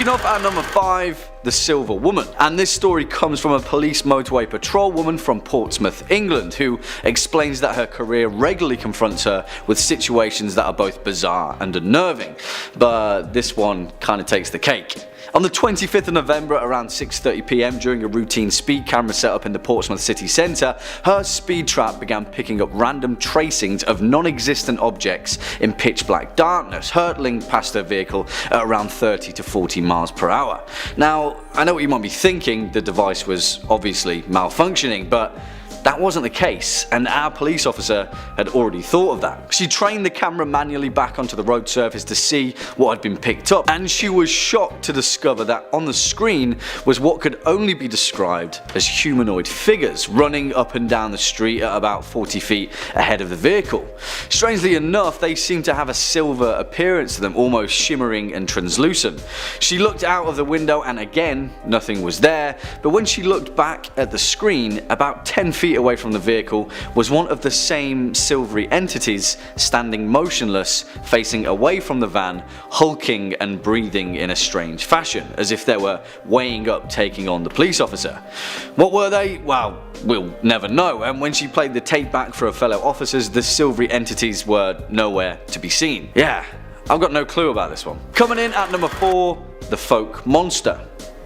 Finishing off at number 5, the Silver Woman. And this story comes from a police motorway patrol woman from Portsmouth, England, who explains that her career regularly confronts her with situations that are both bizarre and unnerving. But this one kind of takes the cake. On the 25th of November around 6:30 PM during a routine speed camera setup in the Portsmouth city centre, her speed trap began picking up random tracings of non-existent objects in pitch black darkness, hurtling past her vehicle at around 30 to 40 miles per hour. Now, I know what you might be thinking, the device was obviously malfunctioning, but that wasn't the case, and our police officer had already thought of that. She trained the camera manually back onto the road surface to see what had been picked up, and she was shocked to discover that on the screen was what could only be described as humanoid figures running up and down the street at about 40 feet ahead of the vehicle. Strangely enough, they seemed to have a silver appearance to them, almost shimmering and translucent. She looked out of the window and again, nothing was there, but when she looked back at the screen, about 10 feet away from the vehicle was one of the same silvery entities standing motionless, facing away from the van, hulking and breathing in a strange fashion, as if they were weighing up taking on the police officer. What were they? Well, we'll never know, and when she played the tape back for her fellow officers, the silvery entities were nowhere to be seen. Yeah, I've got no clue about this one. Coming in at number 4, the Fouke monster.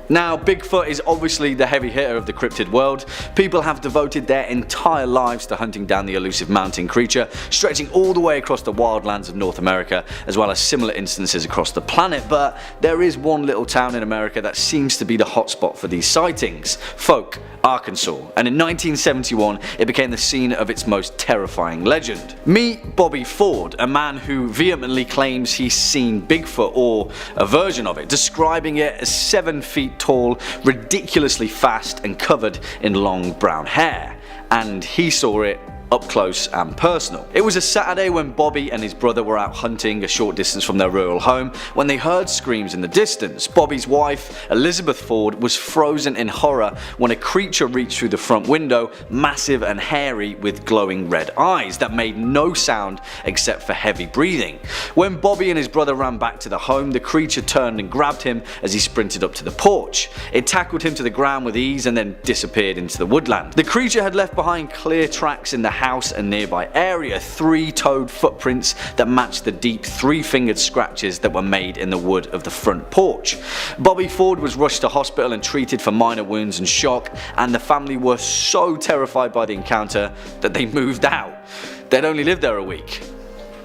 Now, Bigfoot is obviously the heavy hitter of the cryptid world. People have devoted their entire lives to hunting down the elusive mountain creature, stretching all the way across the wildlands of North America, as well as similar instances across the planet. But there is one little town in America that seems to be the hotspot for these sightings: Fouke, Arkansas, and in 1971 it became the scene of its most terrifying legend. Meet Bobby Ford, a man who vehemently claims he's seen Bigfoot, or a version of it, describing it as 7 feet tall, ridiculously fast and covered in long brown hair, and he saw it up close and personal. It was a Saturday when Bobby and his brother were out hunting a short distance from their rural home when they heard screams in the distance. Bobby's wife, Elizabeth Ford, was frozen in horror when a creature reached through the front window, massive and hairy with glowing red eyes that made no sound except for heavy breathing. When Bobby and his brother ran back to the home, the creature turned and grabbed him as he sprinted up to the porch. It tackled him to the ground with ease and then disappeared into the woodland. The creature had left behind clear tracks in the house and nearby area, 3-toed footprints that matched the deep 3-fingered scratches that were made in the wood of the front porch. Bobby Ford was rushed to hospital and treated for minor wounds and shock, and the family were so terrified by the encounter that they moved out. They'd only lived there a week.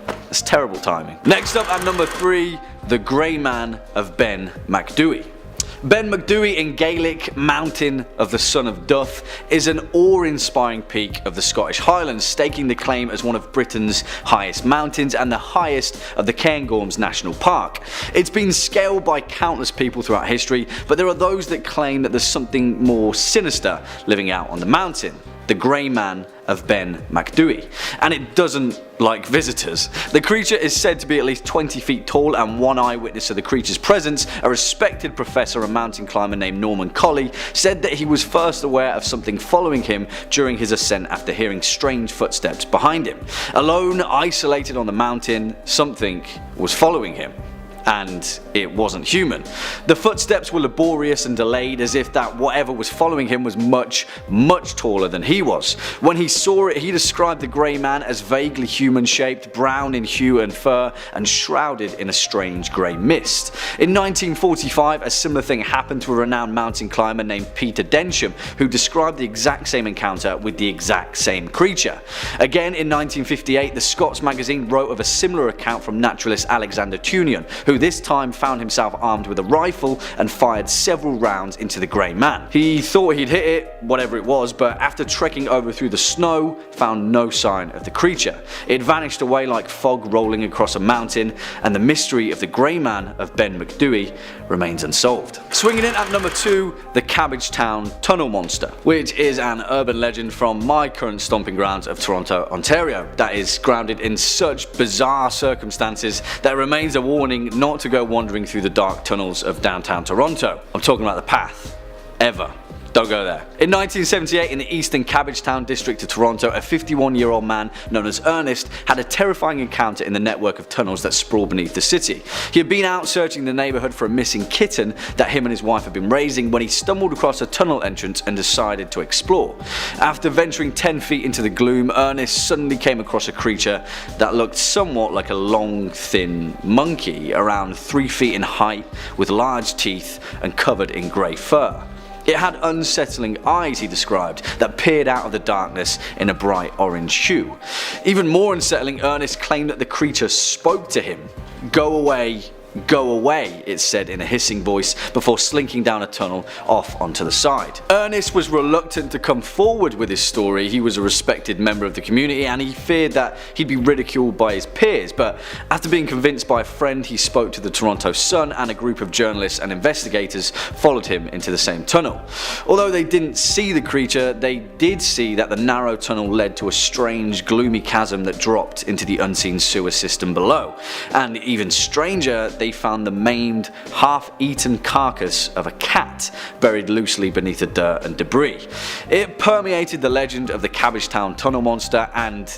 That's terrible timing. Next up at number 3, the Grey Man of Ben MacDui. Ben MacDui in Gaelic, Mountain of the Son of Duff, is an awe-inspiring peak of the Scottish Highlands, staking the claim as one of Britain's highest mountains and the highest of the Cairngorms National Park. It's been scaled by countless people throughout history, but there are those that claim that there's something more sinister living out on the mountain: the Grey Man of Ben MacDui, and it doesn't like visitors. The creature is said to be at least 20 feet tall, and one eyewitness of the creature's presence, a respected professor and mountain climber named Norman Colley, said that he was first aware of something following him during his ascent after hearing strange footsteps behind him. Alone, isolated on the mountain, something was following him. And it wasn't human. The footsteps were laborious and delayed, as if that whatever was following him was much, much taller than he was. When he saw it, he described the Grey Man as vaguely human-shaped, brown in hue and fur, and shrouded in a strange grey mist. In 1945, a similar thing happened to a renowned mountain climber named Peter Densham, who described the exact same encounter with the exact same creature. Again, in 1958, the Scots magazine wrote of a similar account from naturalist Alexander Tunion, who this time found himself armed with a rifle and fired several rounds into the Grey Man. He thought he'd hit it, whatever it was, but after trekking over through the snow, found no sign of the creature. It vanished away like fog rolling across a mountain, and the mystery of the Grey Man of Ben MacDui remains unsolved. Swinging in at number 2, the Cabbagetown Tunnel Monster, which is an urban legend from my current stomping grounds of Toronto, Ontario, that is grounded in such bizarre circumstances that it remains a warning not to go wandering through the dark tunnels of downtown Toronto. I'm talking about the path. Ever. Don't go there. In 1978, in the eastern Cabbagetown district of Toronto, a 51-year-old man known as Ernest had a terrifying encounter in the network of tunnels that sprawl beneath the city. He had been out searching the neighborhood for a missing kitten that him and his wife had been raising when he stumbled across a tunnel entrance and decided to explore. After venturing 10 feet into the gloom, Ernest suddenly came across a creature that looked somewhat like a long, thin monkey, around 3 feet in height, with large teeth and covered in grey fur. It had unsettling eyes, he described, that peered out of the darkness in a bright orange hue. Even more unsettling, Ernest claimed that the creature spoke to him. "Go away, go away," it said in a hissing voice before slinking down a tunnel off onto the side. Ernest was reluctant to come forward with his story. He was a respected member of the community and he feared that he'd be ridiculed by his peers, but after being convinced by a friend, he spoke to the Toronto Sun, and a group of journalists and investigators followed him into the same tunnel. Although they didn't see the creature, they did see that the narrow tunnel led to a strange, gloomy chasm that dropped into the unseen sewer system below. And even stranger, they found the maimed, half-eaten carcass of a cat buried loosely beneath the dirt and debris. It permeated the legend of the Cabbagetown tunnel monster, and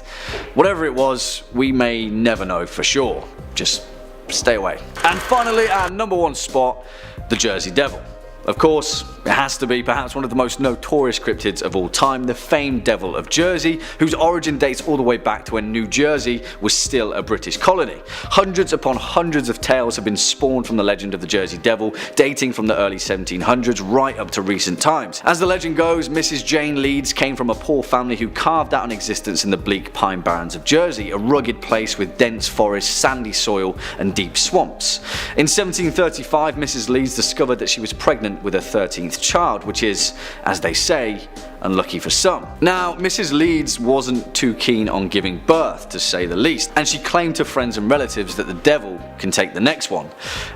whatever it was, we may never know for sure. Just stay away. And finally, our number one spot, the Jersey Devil. Of course, it has to be perhaps one of the most notorious cryptids of all time, the famed Devil of Jersey, whose origin dates all the way back to when New Jersey was still a British colony. Hundreds upon hundreds of tales have been spawned from the legend of the Jersey Devil, dating from the early 1700s right up to recent times. As the legend goes, Mrs. Jane Leeds came from a poor family who carved out an existence in the bleak pine barrens of Jersey, a rugged place with dense forests, sandy soil and deep swamps. In 1735, Mrs. Leeds discovered that she was pregnant with her 13th child, which is, as they say, unlucky for some. Now, Mrs. Leeds wasn't too keen on giving birth, to say the least, and she claimed to friends and relatives that the devil can take the next one.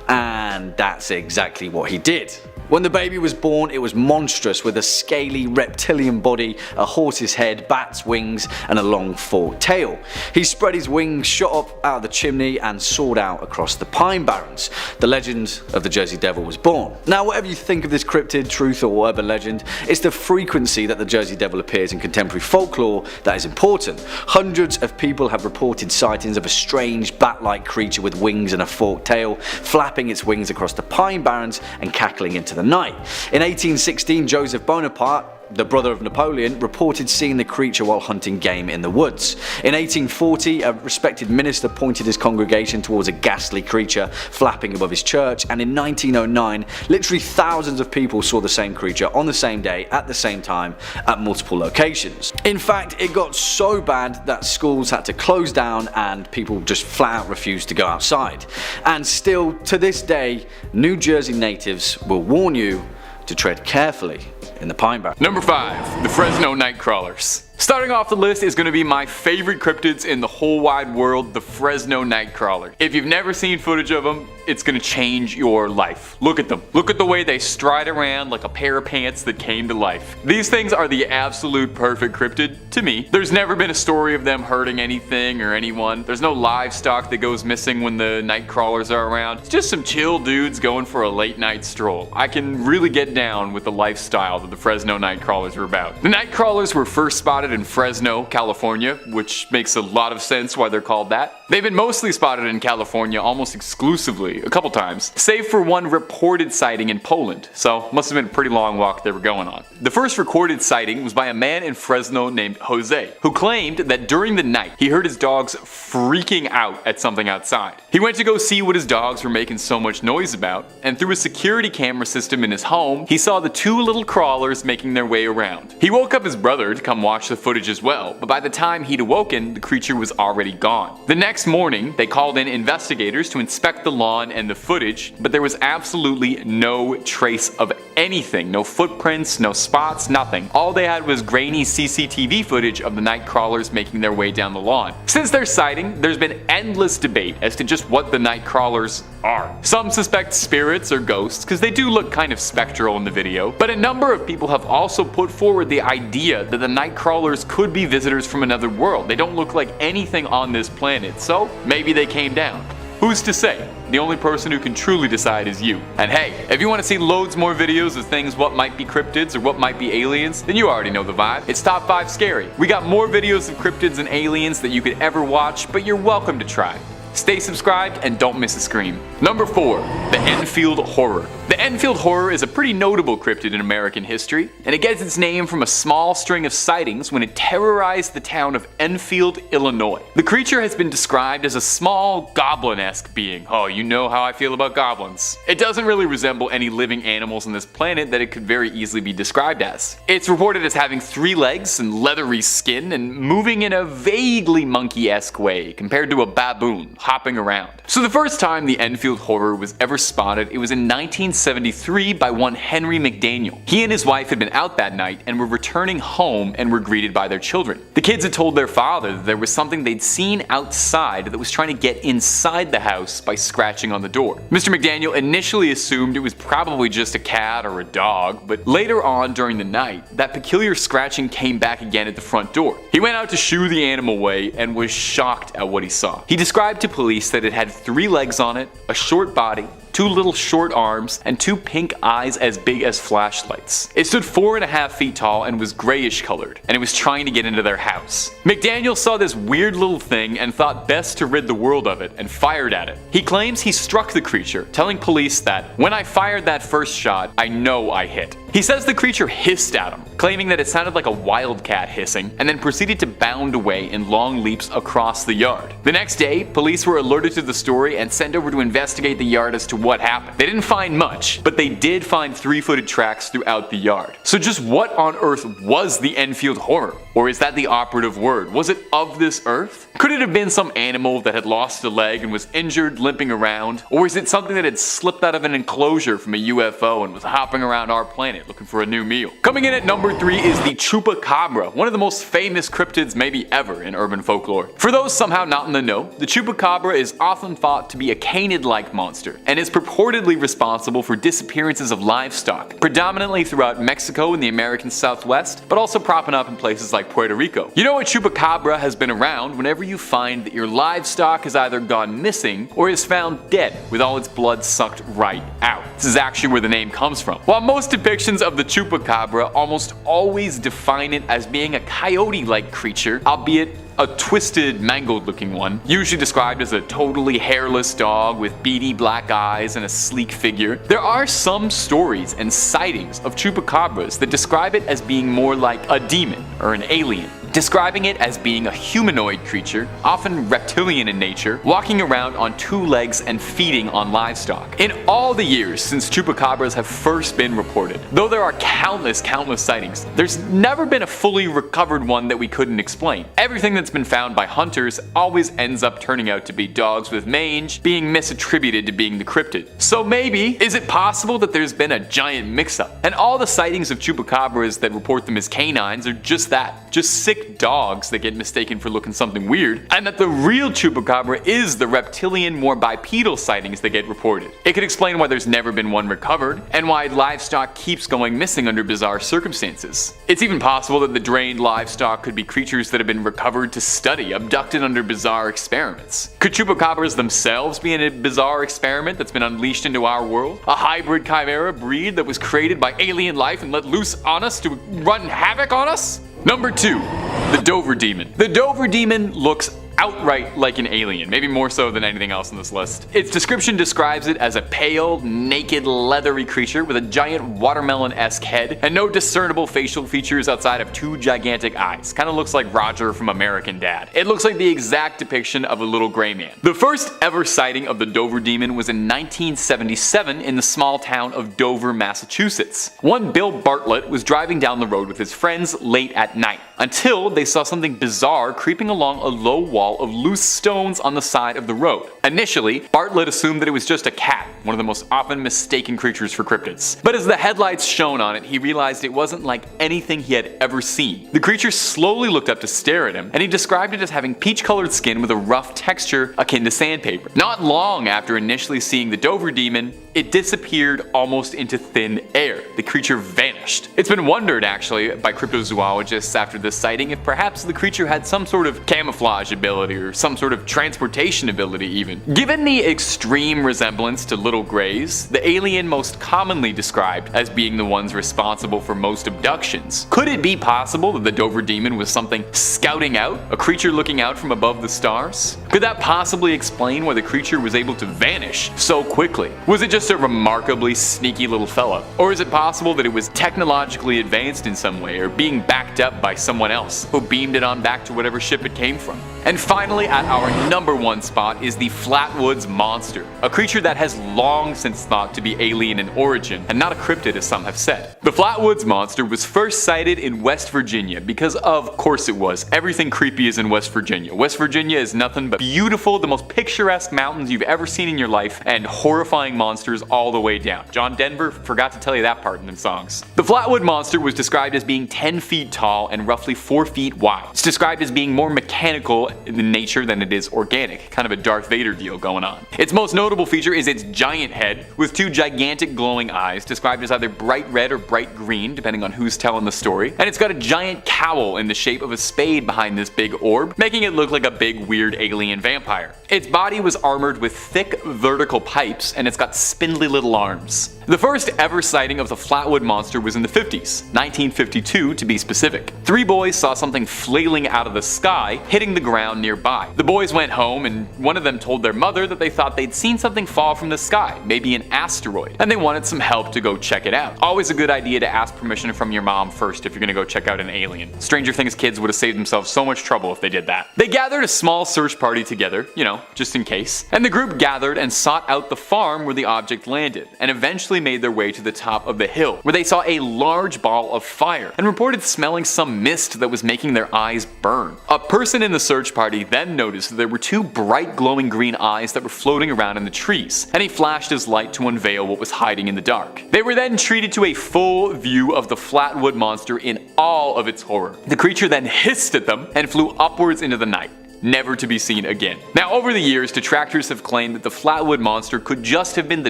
And that's exactly what he did. When the baby was born, it was monstrous, with a scaly reptilian body, a horse's head, bat's wings and a long forked tail. He spread his wings, shot up out of the chimney and soared out across the pine barrens. The legend of the Jersey Devil was born. Now, whatever you think of this cryptid, truth or urban legend, it's the frequency that the Jersey Devil appears in contemporary folklore that is important. Hundreds of people have reported sightings of a strange bat-like creature with wings and a forked tail, flapping its wings across the pine barrens and cackling into the night. In 1816, Joseph Bonaparte, the brother of Napoleon, reported seeing the creature while hunting game in the woods. In 1840, a respected minister pointed his congregation towards a ghastly creature flapping above his church, and in 1909, literally thousands of people saw the same creature on the same day at the same time at multiple locations. In fact, it got so bad that schools had to close down and people just flat out refused to go outside. And still, to this day, New Jersey natives will warn you to tread carefully in the pine barrens. Number 5. The Fresno Nightcrawlers. Starting off the list is going to be my favorite cryptids in the whole wide world, the Fresno Nightcrawler. If you've never seen footage of them, it's going to change your life. Look at them. Look at the way they stride around like a pair of pants that came to life. These things are the absolute perfect cryptid to me. There's never been a story of them hurting anything or anyone. There's no livestock that goes missing when the Nightcrawlers are around. It's just some chill dudes going for a late night stroll. I can really get down with the lifestyle that the Fresno Nightcrawlers are about. The Nightcrawlers were first spotted in Fresno, California, which makes a lot of sense why they're called that. They've been mostly spotted in California almost exclusively, a couple times, save for one reported sighting in Poland, so must have been a pretty long walk they were going on. The first recorded sighting was by a man in Fresno named Jose, who claimed that during the night he heard his dogs freaking out at something outside. He went to go see what his dogs were making so much noise about, and through a security camera system in his home, he saw the two little crawlers making their way around. He woke up his brother to come watch the footage as well, but by the time he'd awoken, the creature was already gone. The next morning, they called in investigators to inspect the lawn and the footage, but there was absolutely no trace of anything. No footprints, no spots, nothing. All they had was grainy CCTV footage of the Nightcrawlers making their way down the lawn. Since their sighting, there's been endless debate as to just what the Nightcrawlers are. Some suspect spirits or ghosts, because they do look kind of spectral in the video, but a number of people have also put forward the idea that the Nightcrawlers could be visitors from another world. They don't look like anything on this planet, so maybe they came down. Who's to say? The only person who can truly decide is you. And hey, if you want to see loads more videos of things what might be cryptids or what might be aliens, then you already know the vibe. It's Top 5 Scary. We got more videos of cryptids and aliens that you could ever watch, but you're welcome to try. Stay subscribed and don't miss a scream. Number 4. The Enfield Horror. The Enfield Horror is a pretty notable cryptid in American history, and it gets its name from a small string of sightings when it terrorized the town of Enfield, Illinois. The creature has been described as a small, goblin-esque being. Oh, you know how I feel about goblins. It doesn't really resemble any living animals on this planet that it could very easily be described as. It's reported as having 3 legs and leathery skin and moving in a vaguely monkey-esque way compared to a baboon hopping around. So the first time the Enfield Horror was ever spotted, it was in 1973 by one Henry McDaniel. He and his wife had been out that night and were returning home and were greeted by their children. The kids had told their father that there was something they'd seen outside that was trying to get inside the house by scratching on the door. Mr. McDaniel initially assumed it was probably just a cat or a dog, but later on during the night, that peculiar scratching came back again at the front door. He went out to shoo the animal away and was shocked at what he saw. He described to police that it had 3 legs on it, a short body, 2 little short arms, and 2 pink eyes as big as flashlights. It stood 4.5 feet tall and was grayish colored, and it was trying to get into their house. McDaniel saw this weird little thing and thought best to rid the world of it and fired at it. He claims he struck the creature, telling police that, "When I fired that first shot, I know I hit." He says the creature hissed at him, claiming that it sounded like a wildcat hissing, and then proceeded to bound away in long leaps across the yard. The next day, police were alerted to the story and sent over to investigate the yard as to what happened. They didn't find much, but they did find 3-footed tracks throughout the yard. So just what on earth was the Enfield Horror? Or is that the operative word? Was it of this earth? Could it have been some animal that had lost a leg and was injured limping around? Or is it something that had slipped out of an enclosure from a UFO and was hopping around our planet looking for a new meal? Coming in at number 3 is the Chupacabra, one of the most famous cryptids maybe ever in urban folklore. For those somehow not in the know, the Chupacabra is often thought to be a canid-like monster and is purportedly responsible for disappearances of livestock, predominantly throughout Mexico and the American Southwest, but also propping up in places like Puerto Rico. You know, a Chupacabra has been around whenever you find that your livestock has either gone missing or is found dead with all its blood sucked right out. This is actually where the name comes from. While most depictions of the Chupacabra almost always define it as being a coyote-like creature, albeit a twisted, mangled looking one, usually described as a totally hairless dog with beady black eyes and a sleek figure. There are some stories and sightings of Chupacabras that describe it as being more like a demon or an alien, describing it as being a humanoid creature, often reptilian in nature, walking around on 2 legs and feeding on livestock. In all the years since Chupacabras have first been reported, though there are countless sightings, there's never been a fully recovered one that we couldn't explain. Everything that's been found by hunters always ends up turning out to be dogs with mange, being misattributed to being the cryptid. So maybe, is it possible that there's been a giant mix-up, and all the sightings of Chupacabras that report them as canines are just that, just sick dogs that get mistaken for looking something weird, and that the real Chupacabra is the reptilian, more bipedal sightings that get reported. It could explain why there's never been one recovered, and why livestock keeps going missing under bizarre circumstances. It's even possible that the drained livestock could be creatures that have been recovered to study, abducted under bizarre experiments. Could Chupacabras themselves be in a bizarre experiment that's been unleashed into our world? A hybrid chimera breed that was created by alien life and let loose on us to run havoc on us? Number 2. The Dover Demon. The Dover Demon looks outright like an alien, maybe more so than anything else on this list. Its description describes it as a pale, naked, leathery creature with a giant watermelon-esque head and no discernible facial features outside of 2 gigantic eyes. Kinda looks like Roger from American Dad. It looks like the exact depiction of a little gray man. The first ever sighting of the Dover Demon was in 1977 in the small town of Dover, Massachusetts. One Bill Bartlett was driving down the road with his friends late at night, until they saw something bizarre creeping along a low wall of loose stones on the side of the road. Initially, Bartlett assumed that it was just a cat, one of the most often mistaken creatures for cryptids. But as the headlights shone on it, he realized it wasn't like anything he had ever seen. The creature slowly looked up to stare at him, and he described it as having peach-colored skin with a rough texture akin to sandpaper. Not long after initially seeing the Dover Demon, it disappeared almost into thin air. The creature vanished. It's been wondered, actually, by cryptozoologists after this sighting if perhaps the creature had some sort of camouflage ability ability or some sort of transportation ability even. Given the extreme resemblance to little greys, the alien most commonly described as being the ones responsible for most abductions. Could it be possible that the Dover Demon was something scouting out, a creature looking out from above the stars? Could that possibly explain why the creature was able to vanish so quickly? Was it just a remarkably sneaky little fella? Or is it possible that it was technologically advanced in some way or being backed up by someone else who beamed it on back to whatever ship it came from? And finally, at our number one spot is the Flatwoods monster, a creature that has long since thought to be alien in origin and not a cryptid as some have said. The Flatwoods monster was first sighted in West Virginia because of course it was. Everything creepy is in West Virginia. West Virginia is nothing but beautiful, the most picturesque mountains you've ever seen in your life, and horrifying monsters all the way down. John Denver forgot to tell you that part in the songs. The Flatwood monster was described as being 10 feet tall and roughly 4 feet wide. It's described as being more mechanical in nature than it is organic, kind of a Darth Vader deal going on. Its most notable feature is its giant head with 2 gigantic glowing eyes, described as either bright red or bright green depending on who's telling the story, and it's got a giant cowl in the shape of a spade behind this big orb, making it look like a big weird alien vampire. Its body was armored with thick vertical pipes and it's got spindly little arms. The first ever sighting of the Flatwood monster was in the 50s, 1952 to be specific. 3 boys saw something flailing out of the sky, hitting the ground nearby. The boys went home and one of them told their mother that they thought they'd seen something fall from the sky, maybe an asteroid, and they wanted some help to go check it out. Always a good idea to ask permission from your mom first if you're gonna go check out an alien. Stranger Things kids would have saved themselves so much trouble if they did that. They gathered a small search party together, you know, just in case, and the group gathered and sought out the farm where the object landed, and eventually made their way to the top of the hill, where they saw a large ball of fire and reported smelling some mist that was making their eyes burn. A person in the search party then noticed that there were 2 bright glowing green eyes that were floating around in the trees, and he flashed his light to unveil what was hiding in the dark. They were then treated to a full view of the Flatwood monster in all of its horror. The creature then hissed at them and flew upwards into the night, never to be seen again. Now, over the years, detractors have claimed that the Flatwood monster could just have been the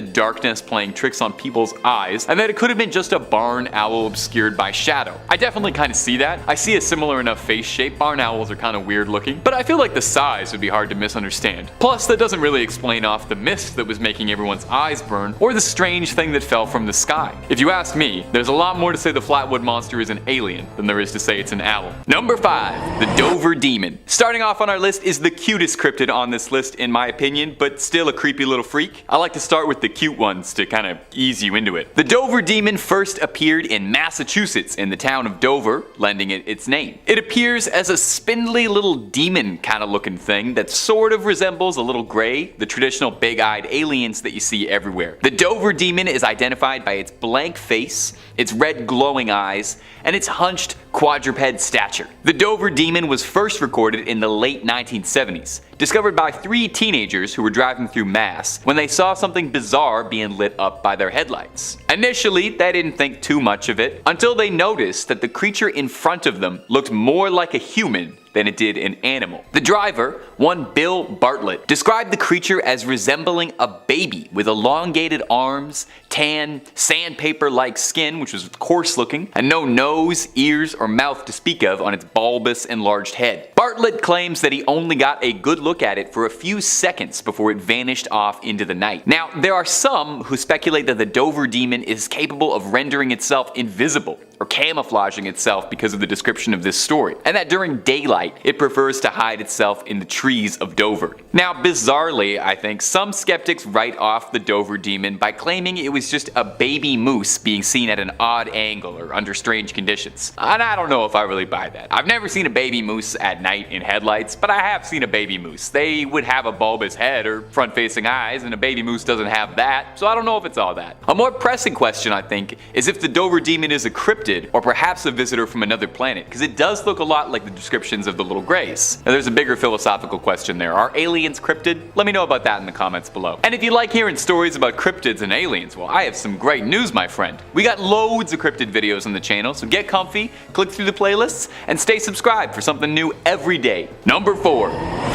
darkness playing tricks on people's eyes, and that it could have been just a barn owl obscured by shadow. I definitely kind of see that. I see a similar enough face shape. Barn owls are kind of weird looking, but I feel like the size would be hard to misunderstand. Plus, that doesn't really explain off the mist that was making everyone's eyes burn, or the strange thing that fell from the sky. If you ask me, there's a lot more to say the Flatwood monster is an alien than there is to say it's an owl. Number 5, the Dover Demon. Starting off on our list is the cutest cryptid on this list in my opinion, but still a creepy little freak. I like to start with the cute ones to kind of ease you into it. The Dover Demon first appeared in Massachusetts in the town of Dover, lending it its name. It appears as a spindly little demon kind of looking thing that sort of resembles a little gray, the traditional big-eyed aliens that you see everywhere. The Dover Demon is identified by its blank face, its red glowing eyes, and its hunched quadruped stature. The Dover Demon was first recorded in the late 1970s, discovered by 3 teenagers who were driving through Mass when they saw something bizarre being lit up by their headlights. Initially, they didn't think too much of it until they noticed that the creature in front of them looked more like a human than it did an animal. The driver, one Bill Bartlett, described the creature as resembling a baby with elongated arms, tan, sandpaper-like skin, which was coarse looking, and no nose, ears, or mouth to speak of on its bulbous, enlarged head. Bartlett claims that he only got a good look at it for a few seconds before it vanished off into the night. Now, there are some who speculate that the Dover Demon is capable of rendering itself invisible, or camouflaging itself because of the description of this story, and that during daylight it prefers to hide itself in the trees of Dover. Now, bizarrely, I think some skeptics write off the Dover Demon by claiming it was just a baby moose being seen at an odd angle or under strange conditions. And I don't know if I really buy that. I've never seen a baby moose at night in headlights, but I have seen a baby moose. They would have a bulbous head or front-facing eyes, and a baby moose doesn't have that, so I don't know if it's all that. A more pressing question, I think, is if the Dover Demon is a cryptid, or perhaps a visitor from another planet, because it does look a lot like the descriptions of the little greys. Now, there's a bigger philosophical question there. Are aliens cryptid? Let me know about that in the comments below. And if you like hearing stories about cryptids and aliens, well, I have some great news, my friend. We got loads of cryptid videos on the channel, so get comfy, click through the playlists, and stay subscribed for something new every day. Number 4,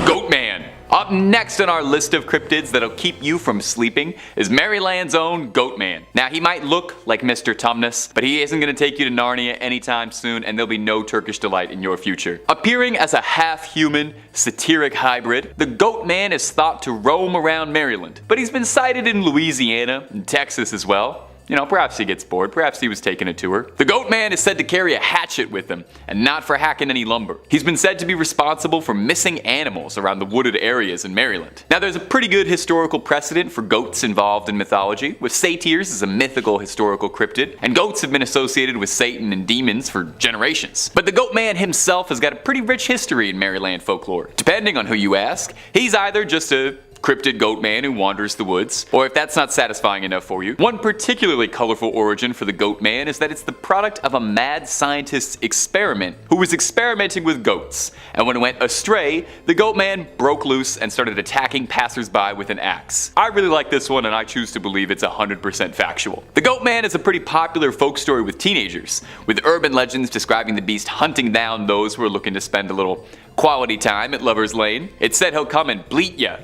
Goatman. Up next on our list of cryptids that'll keep you from sleeping is Maryland's own Goatman. Now he might look like Mr. Tumnus, but he isn't going to take you to Narnia anytime soon, and there'll be no Turkish delight in your future. Appearing as a half-human, satiric hybrid, the Goatman is thought to roam around Maryland, but he's been sighted in Louisiana and Texas as well. You know, perhaps he gets bored, perhaps he was taking a tour. The Goatman is said to carry a hatchet with him, and not for hacking any lumber. He's been said to be responsible for missing animals around the wooded areas in Maryland. Now there's a pretty good historical precedent for goats involved in mythology, with satyrs as a mythical historical cryptid, and goats have been associated with Satan and demons for generations. But the Goatman himself has got a pretty rich history in Maryland folklore. Depending on who you ask, he's either just a cryptid goat man who wanders the woods, or if that's not satisfying enough for you, one particularly colorful origin for the goat man is that it's the product of a mad scientist's experiment who was experimenting with goats, and when it went astray, the goat man broke loose and started attacking passersby with an axe. I really like this one, and I choose to believe it's 100% factual. The goat man is a pretty popular folk story with teenagers, with urban legends describing the beast hunting down those who are looking to spend a little quality time at Lover's Lane. It's said he'll come and bleat ya.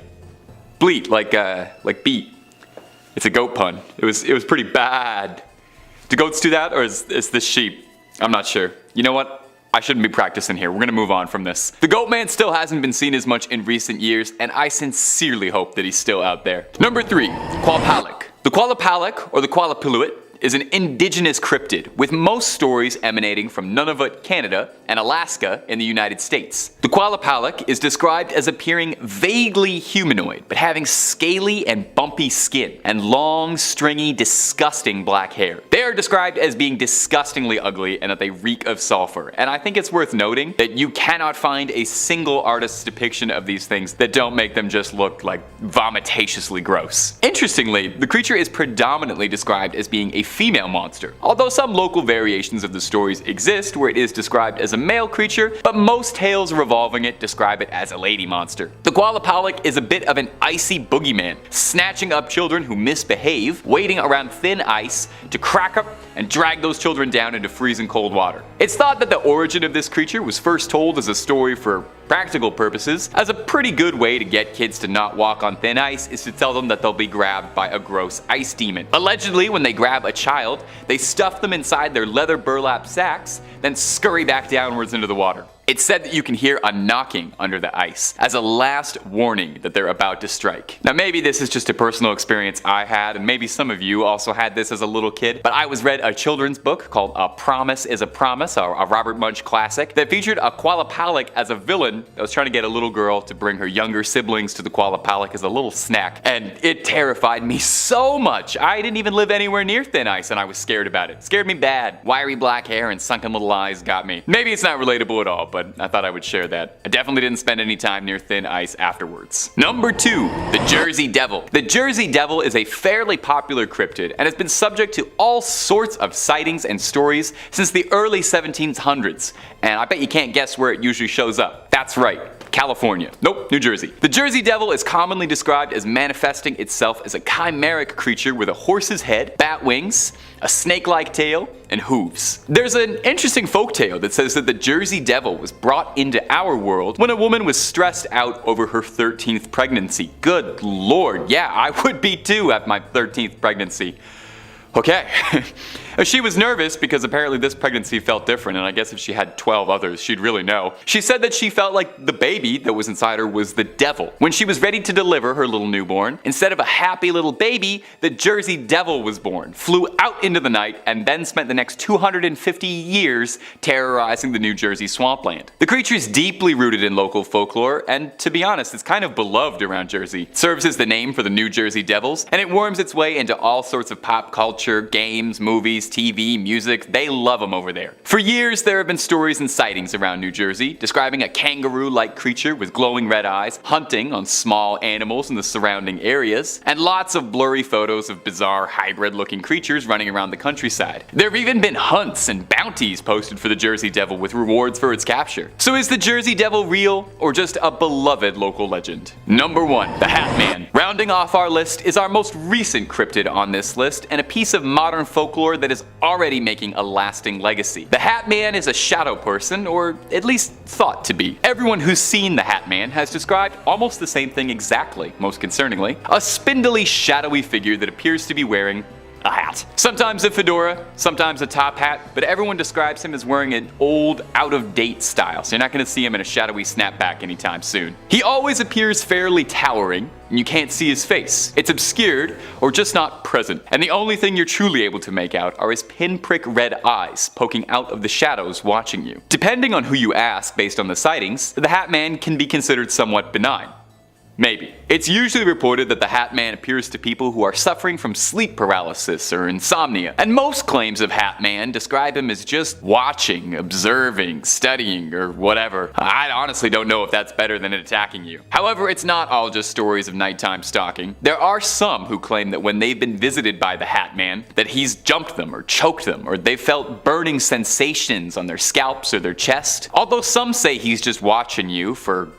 Bleat, like beat. It's a goat pun. It was pretty bad. Do goats do that, or is this sheep? I'm not sure. You know what? I shouldn't be practicing here. We're gonna move on from this. The Goatman still hasn't been seen as much in recent years, and I sincerely hope that he's still out there. Number 3, Qalupalik. The Qalupalik, or the Qalupalik, is an indigenous cryptid, with most stories emanating from Nunavut, Canada, and Alaska in the United States. The Qalupalik is described as appearing vaguely humanoid, but having scaly and bumpy skin, and long, stringy, disgusting black hair. They are described as being disgustingly ugly and that they reek of sulfur, and I think it's worth noting that you cannot find a single artist's depiction of these things that don't make them just look like vomitatiously gross. Interestingly, the creature is predominantly described as being a female monster, although some local variations of the stories exist where it is described as a male creature, but most tales revolving it describe it as a lady monster. The Qalupalik is a bit of an icy boogeyman, snatching up children who misbehave, waiting around thin ice to crack up and drag those children down into freezing cold water. It's thought that the origin of this creature was first told as a story for practical purposes, as a pretty good way to get kids to not walk on thin ice is to tell them that they'll be grabbed by a gross ice demon. Allegedly, when they grab a child, they stuff them inside their leather burlap sacks, then scurry back downwards into the water. It's said that you can hear a knocking under the ice as a last warning that they're about to strike. Now maybe this is just a personal experience I had, and maybe some of you also had this as a little kid, but I was read a children's book called A Promise is a Promise, a Robert Munch classic, that featured a Qalupalik as a villain that was trying to get a little girl to bring her younger siblings to the Qalupalik as a little snack, and it terrified me so much. I didn't even live anywhere near thin ice and I was scared about it. It scared me bad. Wiry black hair and sunken little eyes got me. Maybe it's not relatable at all, but I thought I would share that. I definitely didn't spend any time near thin ice afterwards. Number 2, the Jersey Devil. The Jersey Devil is a fairly popular cryptid and has been subject to all sorts of sightings and stories since the early 1700s. And I bet you can't guess where it usually shows up. That's right. California. Nope, New Jersey. The Jersey Devil is commonly described as manifesting itself as a chimeric creature with a horse's head, bat wings, a snake-like tail, and hooves. There's an interesting folktale that says that the Jersey Devil was brought into our world when a woman was stressed out over her 13th pregnancy. Good lord, yeah, I would be too at my 13th pregnancy. Okay. She was nervous because apparently this pregnancy felt different, and I guess if she had 12 others, she'd really know. She said that she felt like the baby that was inside her was the devil. When she was ready to deliver her little newborn, instead of a happy little baby, the Jersey Devil was born, flew out into the night, and then spent the next 250 years terrorizing the New Jersey swampland. The creature is deeply rooted in local folklore, and to be honest, it's kind of beloved around Jersey. It serves as the name for the New Jersey Devils, and it worms its way into all sorts of pop culture, games, movies, TV, music. They love them over there. For years, there have been stories and sightings around New Jersey describing a kangaroo-like creature with glowing red eyes hunting on small animals in the surrounding areas, and lots of blurry photos of bizarre hybrid-looking creatures running around the countryside. There have even been hunts and bounties posted for the Jersey Devil with rewards for its capture. So is the Jersey Devil real, or just a beloved local legend? Number 1, the Hatman. Rounding off our list is our most recent cryptid on this list, and a piece of modern folklore that is is already making a lasting legacy. The Hatman is a shadow person, or at least thought to be. Everyone who's seen the Hatman has described almost the same thing exactly, most concerningly. A spindly, shadowy figure that appears to be wearing a hat. Sometimes a fedora, sometimes a top hat, but everyone describes him as wearing an old, out-of-date style, so you're not going to see him in a shadowy snapback anytime soon. He always appears fairly towering, and you can't see his face. It's obscured, or just not present, and the only thing you're truly able to make out are his pinprick red eyes poking out of the shadows watching you. Depending on who you ask based on the sightings, the Hatman can be considered somewhat benign. Maybe. It's usually reported that the Hatman appears to people who are suffering from sleep paralysis or insomnia, and most claims of Hatman describe him as just watching, observing, studying, or whatever. I honestly don't know if that's better than it attacking you. However, it's not all just stories of nighttime stalking. There are some who claim that when they've been visited by the Hatman, that he's jumped them or choked them, or they felt burning sensations on their scalps or their chest. Although some say he's just watching you for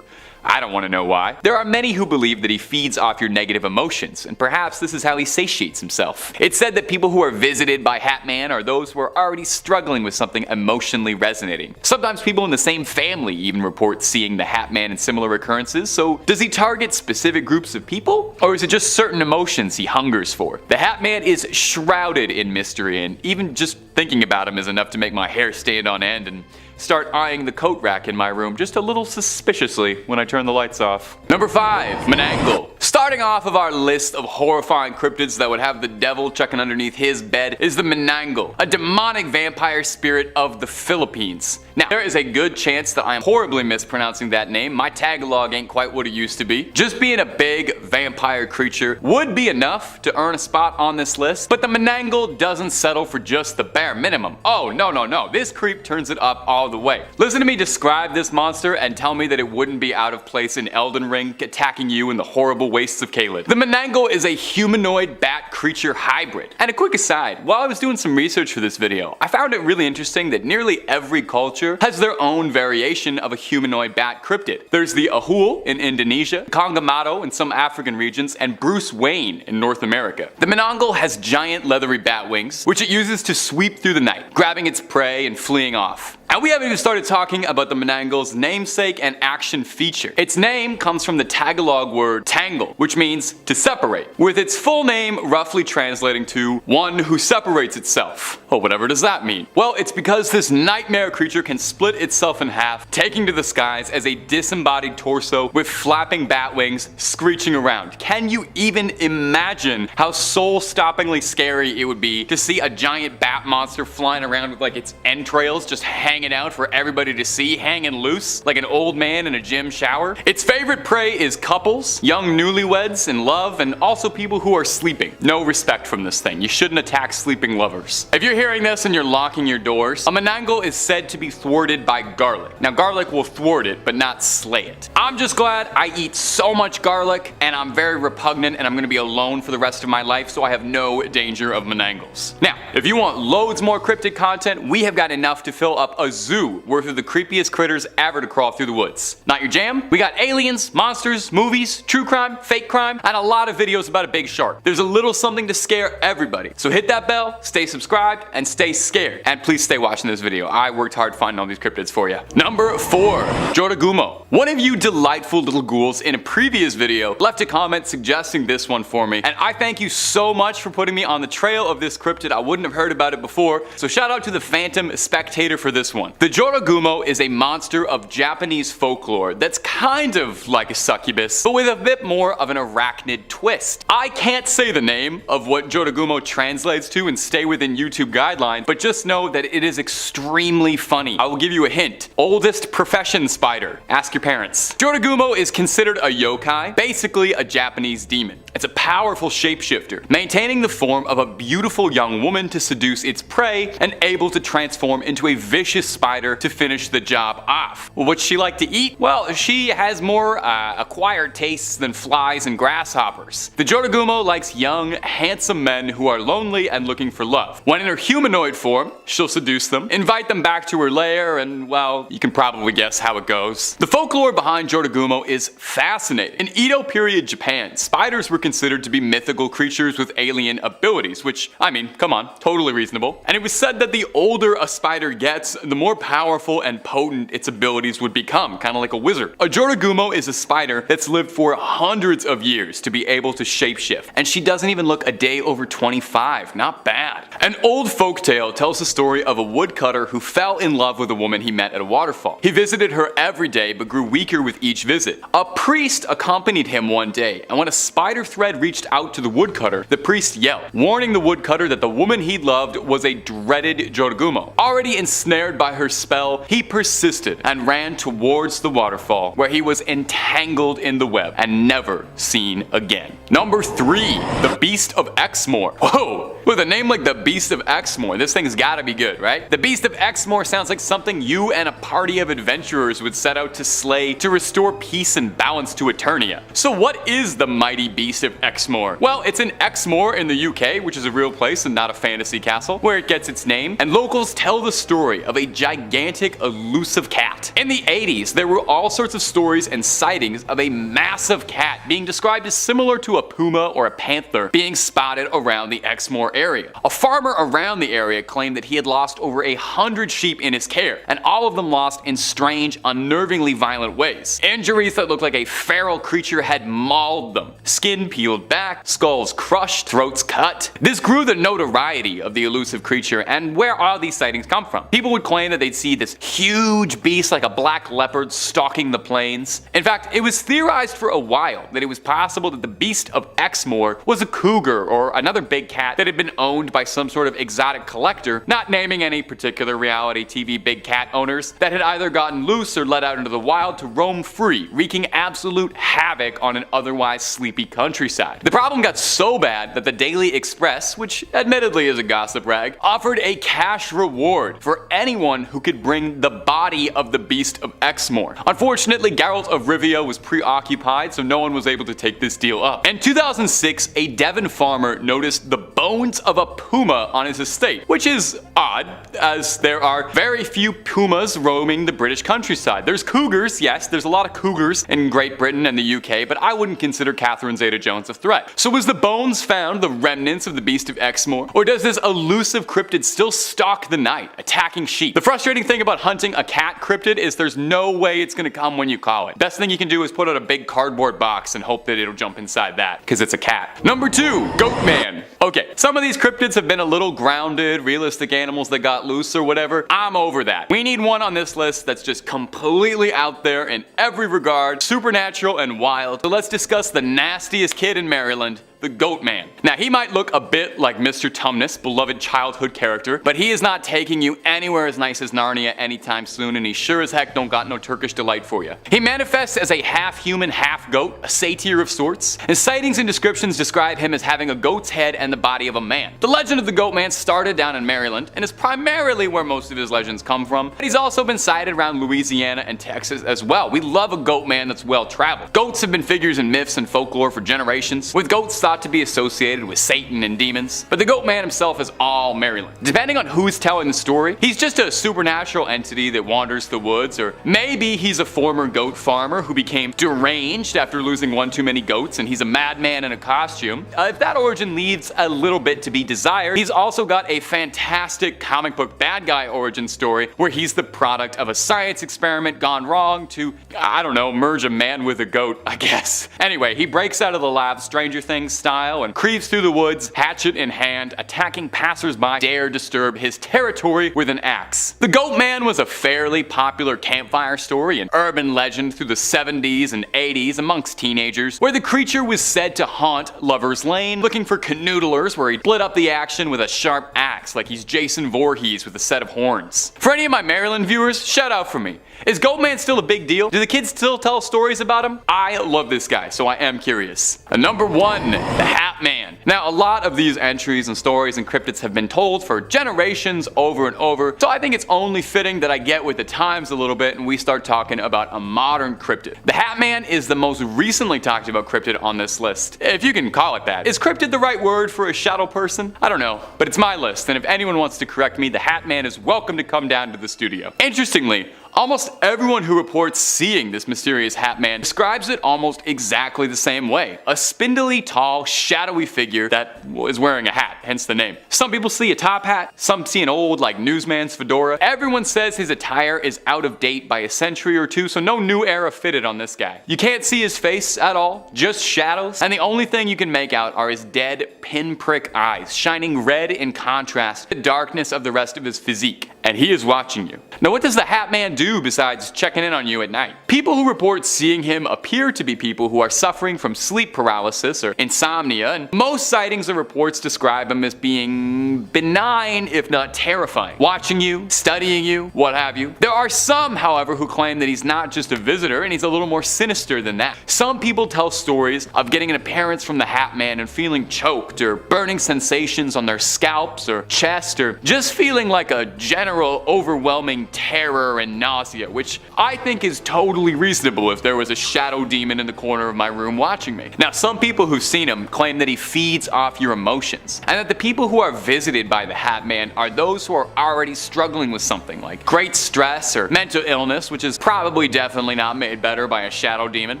I don't want to know why. There are many who believe that he feeds off your negative emotions, and perhaps this is how he satiates himself. It's said that people who are visited by Hatman are those who are already struggling with something emotionally resonating. Sometimes people in the same family even report seeing the Hatman in similar occurrences, so does he target specific groups of people? Or is it just certain emotions he hungers for? The Hatman is shrouded in mystery, and even just thinking about him is enough to make my hair stand on end and start eyeing the coat rack in my room just a little suspiciously when I turn the lights off. Number 5. Manananggal. Starting off of our list of horrifying cryptids that would have the devil checking underneath his bed is the Manananggal, a demonic vampire spirit of the Philippines. Now, there is a good chance that I am horribly mispronouncing that name. My Tagalog ain't quite what it used to be. Just being a big vampire creature would be enough to earn a spot on this list, but the Manananggal doesn't settle for just the bare minimum. Oh, no. This creep turns it up all the way. Listen to me describe this monster and tell me that it wouldn't be out of place in Elden Ring attacking you in the horrible wastes of Caelid. The Manananggal is a humanoid bat creature hybrid. And a quick aside, while I was doing some research for this video, I found it really interesting that nearly every culture has their own variation of a humanoid bat cryptid. There's the Ahul in Indonesia, Kongamado in some African regions, and Bruce Wayne in North America. The Manananggal has giant leathery bat wings, which it uses to sweep through the night, grabbing its prey and fleeing off. And we haven't even started talking about the Manananggal's namesake and action feature. Its name comes from the Tagalog word tangle, which means to separate, with its full name roughly translating to one who separates itself. Well, whatever does that mean? Well, it's because this nightmare creature can split itself in half, taking to the skies as a disembodied torso with flapping bat wings screeching around. Can you even imagine how soul-stoppingly scary it would be to see a giant bat monster flying around with like its entrails just hanging out for everybody to see, hanging loose like an old man in a gym shower? Its favorite prey is couples, young newlyweds in love, and also people who are sleeping. No respect from this thing. You shouldn't attack sleeping lovers. If you're hearing this and you're locking your doors, a Manananggal is said to be thwarted by garlic. Now, garlic will thwart it, but not slay it. I'm just glad I eat so much garlic, and I'm very repugnant, and I'm gonna be alone for the rest of my life, so I have no danger of Manananggals. Now, if you want loads more cryptid content, we have got enough to fill up a zoo worth of the creepiest critters ever to crawl through the woods. Not your jam? We got aliens, monsters, movies, true crime, fake crime, and a lot of videos about a big shark. There's a little something to scare everybody. So hit that bell, stay subscribed, and stay scared. And please stay watching this video. I worked hard finding all these cryptids for you. Number 4. Jorogumo. One of you delightful little ghouls in a previous video left a comment suggesting this one for me, and I thank you so much for putting me on the trail of this cryptid. I wouldn't have heard about it before, so shout out to the Phantom Spectator for this one. The Jorogumo is a monster of Japanese folklore that's kind of like a succubus, but with a bit more of an arachnid twist. I can't say the name of what Jorogumo translates to and stay within YouTube guidelines, but just know that it is extremely funny. I will give you a hint. Oldest profession spider. Ask your parents. Jorogumo is considered a yokai, basically a Japanese demon. It's a powerful shapeshifter, maintaining the form of a beautiful young woman to seduce its prey and able to transform into a vicious spider to finish the job off. What's she like to eat? Well, she has more acquired tastes than flies and grasshoppers. The Jorogumo likes young, handsome men who are lonely and looking for love. When in her humanoid form, she'll seduce them, invite them back to her lair, and well, you can probably guess how it goes. The folklore behind Jorogumo is fascinating. In Edo period Japan, spiders were considered to be mythical creatures with alien abilities, which, I mean, come on, totally reasonable. And it was said that the older a spider gets, the more powerful and potent its abilities would become, kind of like a wizard. A Jorogumo is a spider that's lived for hundreds of years to be able to shapeshift, and she doesn't even look a day over 25, not bad. An old folktale tells the story of a woodcutter who fell in love with a woman he met at a waterfall. He visited her every day but grew weaker with each visit. A priest accompanied him one day, and when a spider thread reached out to the woodcutter, the priest yelled, warning the woodcutter that the woman he loved was a dreaded Jorogumo. Already ensnared by her spell, he persisted and ran towards the waterfall, where he was entangled in the web and never seen again. Number 3. The Beast of Exmoor. Whoa! With a name like the Beast of Exmoor, this thing's gotta be good, right? The Beast of Exmoor sounds like something you and a party of adventurers would set out to slay to restore peace and balance to Eternia. So what is the mighty Beast of Exmoor? Well, it's in Exmoor in the UK, which is a real place and not a fantasy castle, where it gets its name, and locals tell the story of a gigantic elusive cat. In the 80s, there were all sorts of stories and sightings of a massive cat being described as similar to a puma or a panther being spotted around the Exmoor area. A farmer around the area claimed that he had lost over 100 sheep in his care, and all of them lost in strange, unnervingly violent ways. Injuries that looked like a feral creature had mauled them. Skin peeled back, skulls crushed, throats cut. This grew the notoriety of the elusive creature, and where all these sightings come from. People would claim that they'd see this huge beast like a black leopard stalking the plains. In fact, it was theorized for a while that it was possible that the Beast of Exmoor was a cougar or another big cat that had been owned by some sort of exotic collector, not naming any particular reality TV big cat owners, that had either gotten loose or let out into the wild to roam free, wreaking absolute havoc on an otherwise sleepy countryside. The problem got so bad that the Daily Express, which admittedly is a gossip rag, offered a cash reward for anyone who could bring the body of the Beast of Exmoor. Unfortunately, Geralt of Rivia was preoccupied, so no one was able to take this deal up. In 2006, a Devon farmer noticed the bones of a puma on his estate, which is odd, as there are very few pumas roaming the British countryside. There's cougars, yes, there's a lot of cougars in Great Britain and the UK, but I wouldn't consider Catherine Zeta-Jones a threat. So was the bones found the remnants of the Beast of Exmoor, or does this elusive cryptid still stalk the night, attacking sheep? The frustrating thing about hunting a cat cryptid is there's no way it's gonna come when you call it. Best thing you can do is put out a big cardboard box and hope that it'll jump inside that, because it's a cat. Number 2, Goatman. Okay, some of these cryptids have been a little grounded, realistic animals that got loose or whatever. I'm over that. We need one on this list that's just completely out there in every regard, supernatural and wild. So let's discuss the nastiest kid in Maryland, the Goatman. Now, he might look a bit like Mr. Tumnus, beloved childhood character, but he is not taking you anywhere as nice as Narnia anytime soon, and he sure as heck don't got no Turkish delight for you. He manifests as a half-human, half-goat, a satyr of sorts, and sightings and descriptions describe him as having a goat's head and the body of a man. The legend of the Goatman started down in Maryland, and is primarily where most of his legends come from, but he's also been sighted around Louisiana and Texas as well. We love a Goatman that's well-traveled. Goats have been figures in myths and folklore for generations, with goats thought to be associated with Satan and demons, but the Goatman himself is all Maryland. Depending on who's telling the story, he's just a supernatural entity that wanders the woods, or maybe he's a former goat farmer who became deranged after losing one too many goats and he's a madman in a costume. If that origin leaves a little bit to be desired, he's also got a fantastic comic book bad guy origin story where he's the product of a science experiment gone wrong to, I don't know, merge a man with a goat, I guess. Anyway, he breaks out of the lab Stranger Things style and creeps through the woods, hatchet in hand, attacking passersby dare disturb his territory with an axe. The Goatman was a fairly popular campfire story and urban legend through the 70s and 80s amongst teenagers, where the creature was said to haunt Lover's Lane, looking for canoodlers where he'd split up the action with a sharp axe like he's Jason Voorhees with a set of horns. For any of my Maryland viewers, shout out for me. Is Goatman still a big deal? Do the kids still tell stories about him? I love this guy, so I am curious. And number 1, the Hatman. Now, a lot of these entries and stories and cryptids have been told for generations over and over, so I think it's only fitting that I get with the times a little bit and we start talking about a modern cryptid. The Hatman is the most recently talked about cryptid on this list, if you can call it that. Is cryptid the right word for a shadow person? I don't know, but it's my list, and if anyone wants to correct me, the Hatman is welcome to come down to the studio. Interestingly, Almost everyone who reports seeing this mysterious Hatman describes it almost exactly the same way. A spindly, tall, shadowy figure that is wearing a hat, hence the name. Some people see a top hat, some see an old like newsman's fedora. Everyone says his attire is out of date by a century or two, so no new era fitted on this guy. You can't see his face at all, just shadows, and the only thing you can make out are his dead pinprick eyes, shining red in contrast to the darkness of the rest of his physique. And he is watching you. Now what does the Hatman do besides checking in on you at night? People who report seeing him appear to be people who are suffering from sleep paralysis or insomnia, and most sightings and reports describe him as being benign if not terrifying. Watching you, studying you, what have you. There are some, however, who claim that he's not just a visitor and he's a little more sinister than that. Some people tell stories of getting an appearance from the Hatman and feeling choked or burning sensations on their scalps or chest, or just feeling like a general overwhelming terror and nausea, which I think is totally reasonable if there was a shadow demon in the corner of my room watching me. Now some people who've seen him claim that he feeds off your emotions, and that the people who are visited by the Hatman are those who are already struggling with something like great stress or mental illness, which is probably definitely not made better by a shadow demon.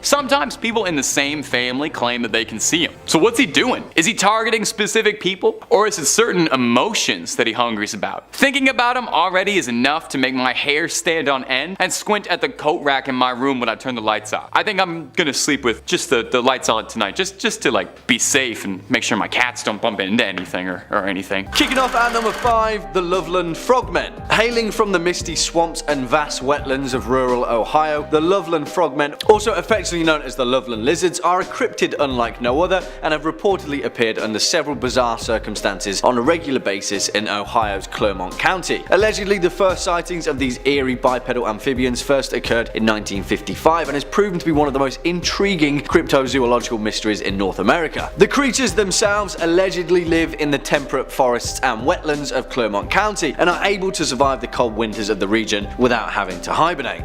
Sometimes people in the same family claim that they can see him. So what's he doing? Is he targeting specific people, or is it certain emotions that he hungers about? Thinking about him already is enough to make my hair stand on end and squint at the coat rack in my room when I turn the lights off. I think I'm gonna sleep with just the lights on tonight, just to like be safe and make sure my cats don't bump into anything or anything. Kicking off at number 5, the Loveland Frogmen. Hailing from the misty swamps and vast wetlands of rural Ohio, the Loveland Frogmen, also affectionately known as the Loveland Lizards, are a cryptid unlike no other and have reportedly appeared under several bizarre circumstances on a regular basis in Ohio's Clermont County. Allegedly, the first sightings of these eerie bipedal amphibians first occurred in 1955 and has proven to be one of the most intriguing cryptozoological mysteries in North America. The creatures themselves allegedly live in the temperate forests and wetlands of Clermont County and are able to survive the cold winters of the region without having to hibernate.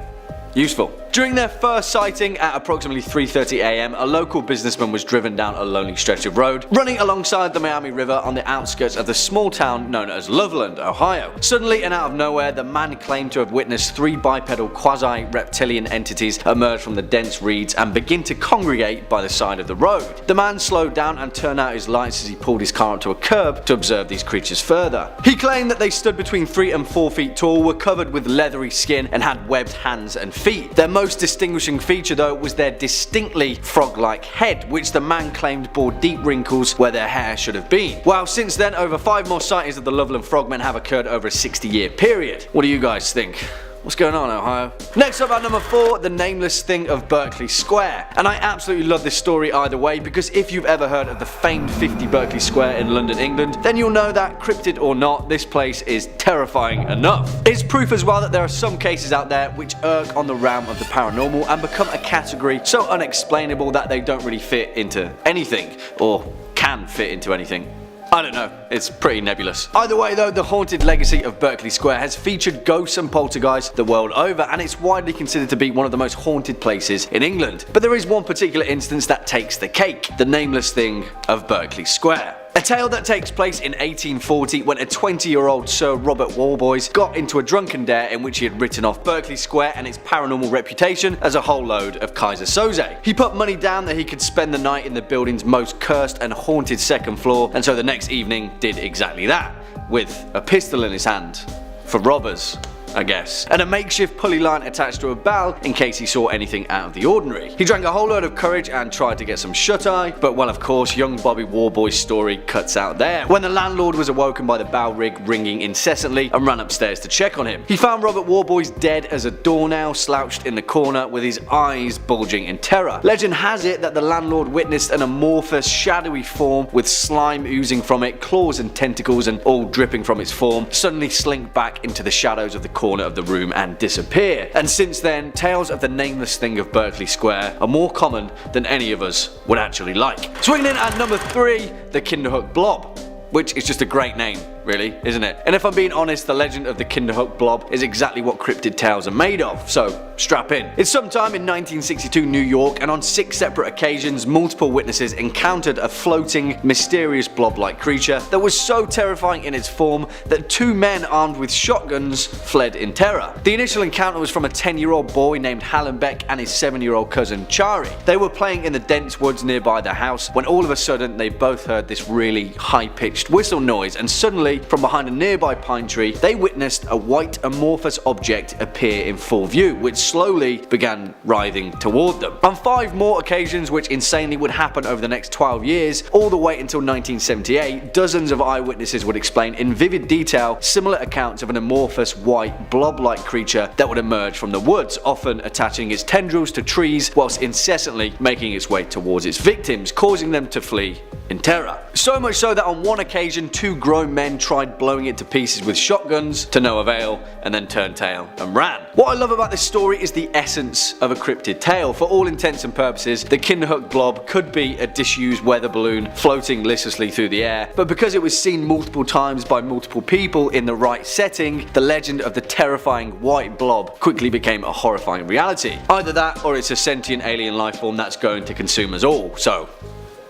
Useful. During their first sighting at approximately 3:30 AM, a local businessman was driven down a lonely stretch of road, running alongside the Miami River on the outskirts of the small town known as Loveland, Ohio. Suddenly and out of nowhere, the man claimed to have witnessed 3 bipedal quasi-reptilian entities emerge from the dense reeds and begin to congregate by the side of the road. The man slowed down and turned out his lights as he pulled his car up to a curb to observe these creatures further. He claimed that they stood between 3 and 4 feet tall, were covered with leathery skin, and had webbed hands and feet. Their most distinguishing feature though was their distinctly frog-like head, which the man claimed bore deep wrinkles where their hair should have been. Well, since then, over 5 more sightings of the Loveland Frogmen have occurred over a 60-year period. What do you guys think? What's going on, Ohio? Next up at number 4, the Nameless Thing of Berkeley Square. And I absolutely love this story either way, because if you've ever heard of the famed 50 Berkeley Square in London, England, then you'll know that, cryptid or not, this place is terrifying enough. It's proof as well that there are some cases out there which irk on the realm of the paranormal and become a category so unexplainable that they don't really fit into anything, or can fit into anything. I don't know, it's pretty nebulous. Either way though, the haunted legacy of Berkeley Square has featured ghosts and poltergeists the world over, and it's widely considered to be one of the most haunted places in England. But there is one particular instance that takes the cake, the Nameless Thing of Berkeley Square. A tale that takes place in 1840 when a 20-year-old Sir Robert Walboys got into a drunken dare in which he had written off Berkeley Square and its paranormal reputation as a whole load of Kaiser Soze. He put money down that he could spend the night in the building's most cursed and haunted second floor, and so the next evening did exactly that, with a pistol in his hand. For robbers, I guess, and a makeshift pulley line attached to a bell in case he saw anything out of the ordinary. He drank a whole load of courage and tried to get some shut-eye, but well, of course, young Bobby Warboy's story cuts out there when the landlord was awoken by the bell rig ringing incessantly and ran upstairs to check on him. He found Robert Warboys dead as a doornail, slouched in the corner with his eyes bulging in terror. Legend has it that the landlord witnessed an amorphous, shadowy form with slime oozing from it, claws and tentacles and all dripping from its form, suddenly slink back into the shadows of the corner of the room and disappear. And since then, tales of the Nameless Thing of Berkeley Square are more common than any of us would actually like. Swinging in at number 3, the Kinderhook blob, which is just a great name really, isn't it? And if I'm being honest, the legend of the Kinderhook blob is exactly what cryptid tales are made of, so strap in. It's sometime in 1962 New York, and on 6 separate occasions, multiple witnesses encountered a floating, mysterious blob-like creature that was so terrifying in its form that 2 men armed with shotguns fled in terror. The initial encounter was from a 10-year-old boy named Hallenbeck and his 7-year-old cousin Chari. They were playing in the dense woods nearby their house when all of a sudden they both heard this really high-pitched whistle noise, and suddenly from behind a nearby pine tree they witnessed a white amorphous object appear in full view, which slowly began writhing toward them. On 5 more occasions, which insanely would happen over the next 12 years, all the way until 1978, dozens of eyewitnesses would explain in vivid detail similar accounts of an amorphous white blob-like creature that would emerge from the woods, often attaching its tendrils to trees whilst incessantly making its way towards its victims, causing them to flee in terror. So much so that on one occasion 2 grown men tried blowing it to pieces with shotguns to no avail, and then turned tail and ran. What I love about this story is the essence of a cryptid tale. For all intents and purposes, the Kinderhook blob could be a disused weather balloon floating listlessly through the air, but because it was seen multiple times by multiple people in the right setting, the legend of the terrifying white blob quickly became a horrifying reality. Either that, or it's a sentient alien lifeform that's going to consume us all, so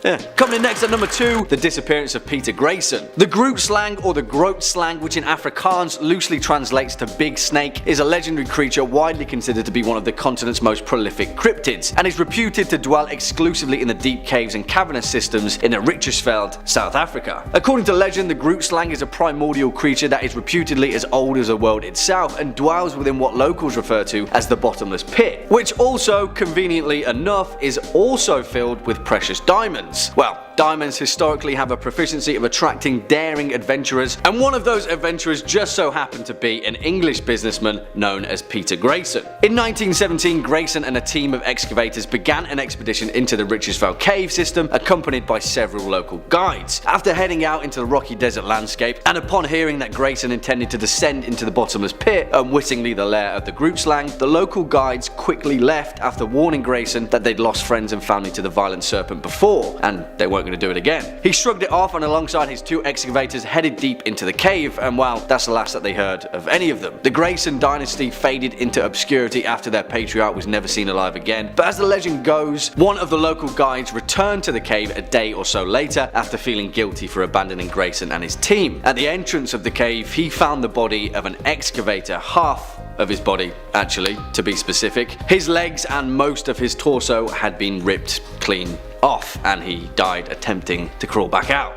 yeah. Coming in next at number 2, the disappearance of Peter Grayson. The Groot slang, or the Groot slang, which in Afrikaans loosely translates to big snake, is a legendary creature widely considered to be one of the continent's most prolific cryptids, and is reputed to dwell exclusively in the deep caves and cavernous systems in the Richtersveld, South Africa. According to legend, the Groot slang is a primordial creature that is reputedly as old as the world itself, and dwells within what locals refer to as the bottomless pit, which also, conveniently enough, is also filled with precious diamonds. Well, diamonds historically have a proficiency of attracting daring adventurers, and one of those adventurers just so happened to be an English businessman known as Peter Grayson. In 1917, Grayson and a team of excavators began an expedition into the Richtersveld cave system, accompanied by several local guides. After heading out into the rocky desert landscape, and upon hearing that Grayson intended to descend into the bottomless pit, unwittingly the lair of the Groot slang, the local guides quickly left after warning Grayson that they'd lost friends and family to the violent serpent before, and they weren't going to do it again. He shrugged it off, and alongside his 2 excavators headed deep into the cave, and well, that's the last that they heard of any of them. The Grayson dynasty faded into obscurity after their patriarch was never seen alive again, but as the legend goes, one of the local guides returned to the cave a day or so later after feeling guilty for abandoning Grayson and his team. At the entrance of the cave, he found the body of an excavator, half of his body actually, to be specific. His legs and most of his torso had been ripped clean off, and he died attempting to crawl back out.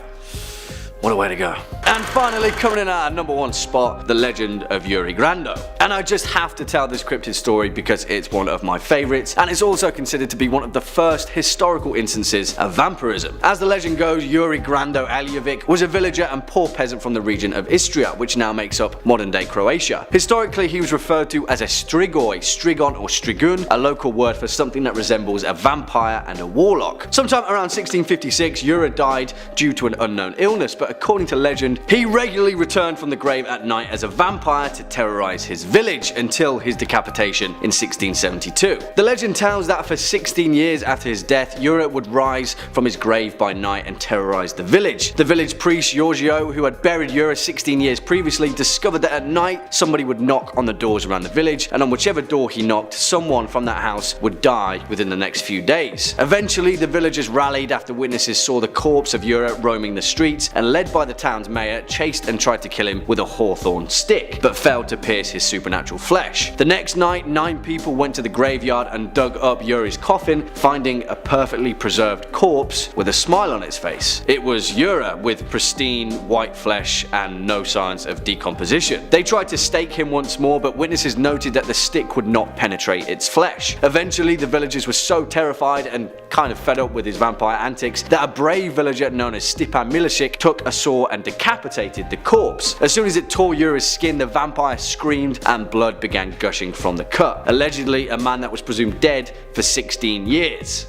What a way to go. And finally, coming in at our number 1 spot, the legend of Jure Grando. And I just have to tell this cryptid story because it's one of my favourites, and it's also considered to be one of the first historical instances of vampirism. As the legend goes, Jure Grando Aljovic was a villager and poor peasant from the region of Istria, which now makes up modern-day Croatia. Historically, he was referred to as a strigoi, strigon or strigun, a local word for something that resembles a vampire and a warlock. Sometime around 1656, Jure died due to an unknown illness, but according to legend, he regularly returned from the grave at night as a vampire to terrorize his village until his decapitation in 1672. The legend tells that for 16 years after his death, Jure would rise from his grave by night and terrorize the village. The village priest Giorgio, who had buried Jure 16 years previously, discovered that at night somebody would knock on the doors around the village, and on whichever door he knocked, someone from that house would die within the next few days. Eventually, the villagers rallied after witnesses saw the corpse of Jure roaming the streets, and led by the town's mayor, chased and tried to kill him with a hawthorn stick, but failed to pierce his supernatural flesh. The next night, 9 people went to the graveyard and dug up Jure's coffin, finding a perfectly preserved corpse with a smile on its face. It was Jure, with pristine white flesh and no signs of decomposition. They tried to stake him once more, but witnesses noted that the stick would not penetrate its flesh. Eventually, the villagers were so terrified and kind of fed up with his vampire antics that a brave villager known as Stipan Milicic took a saw and decapitated the corpse. As soon as it tore Jure's skin, the vampire screamed and blood began gushing from the cut. Allegedly, a man that was presumed dead for 16 years.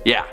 Yeah,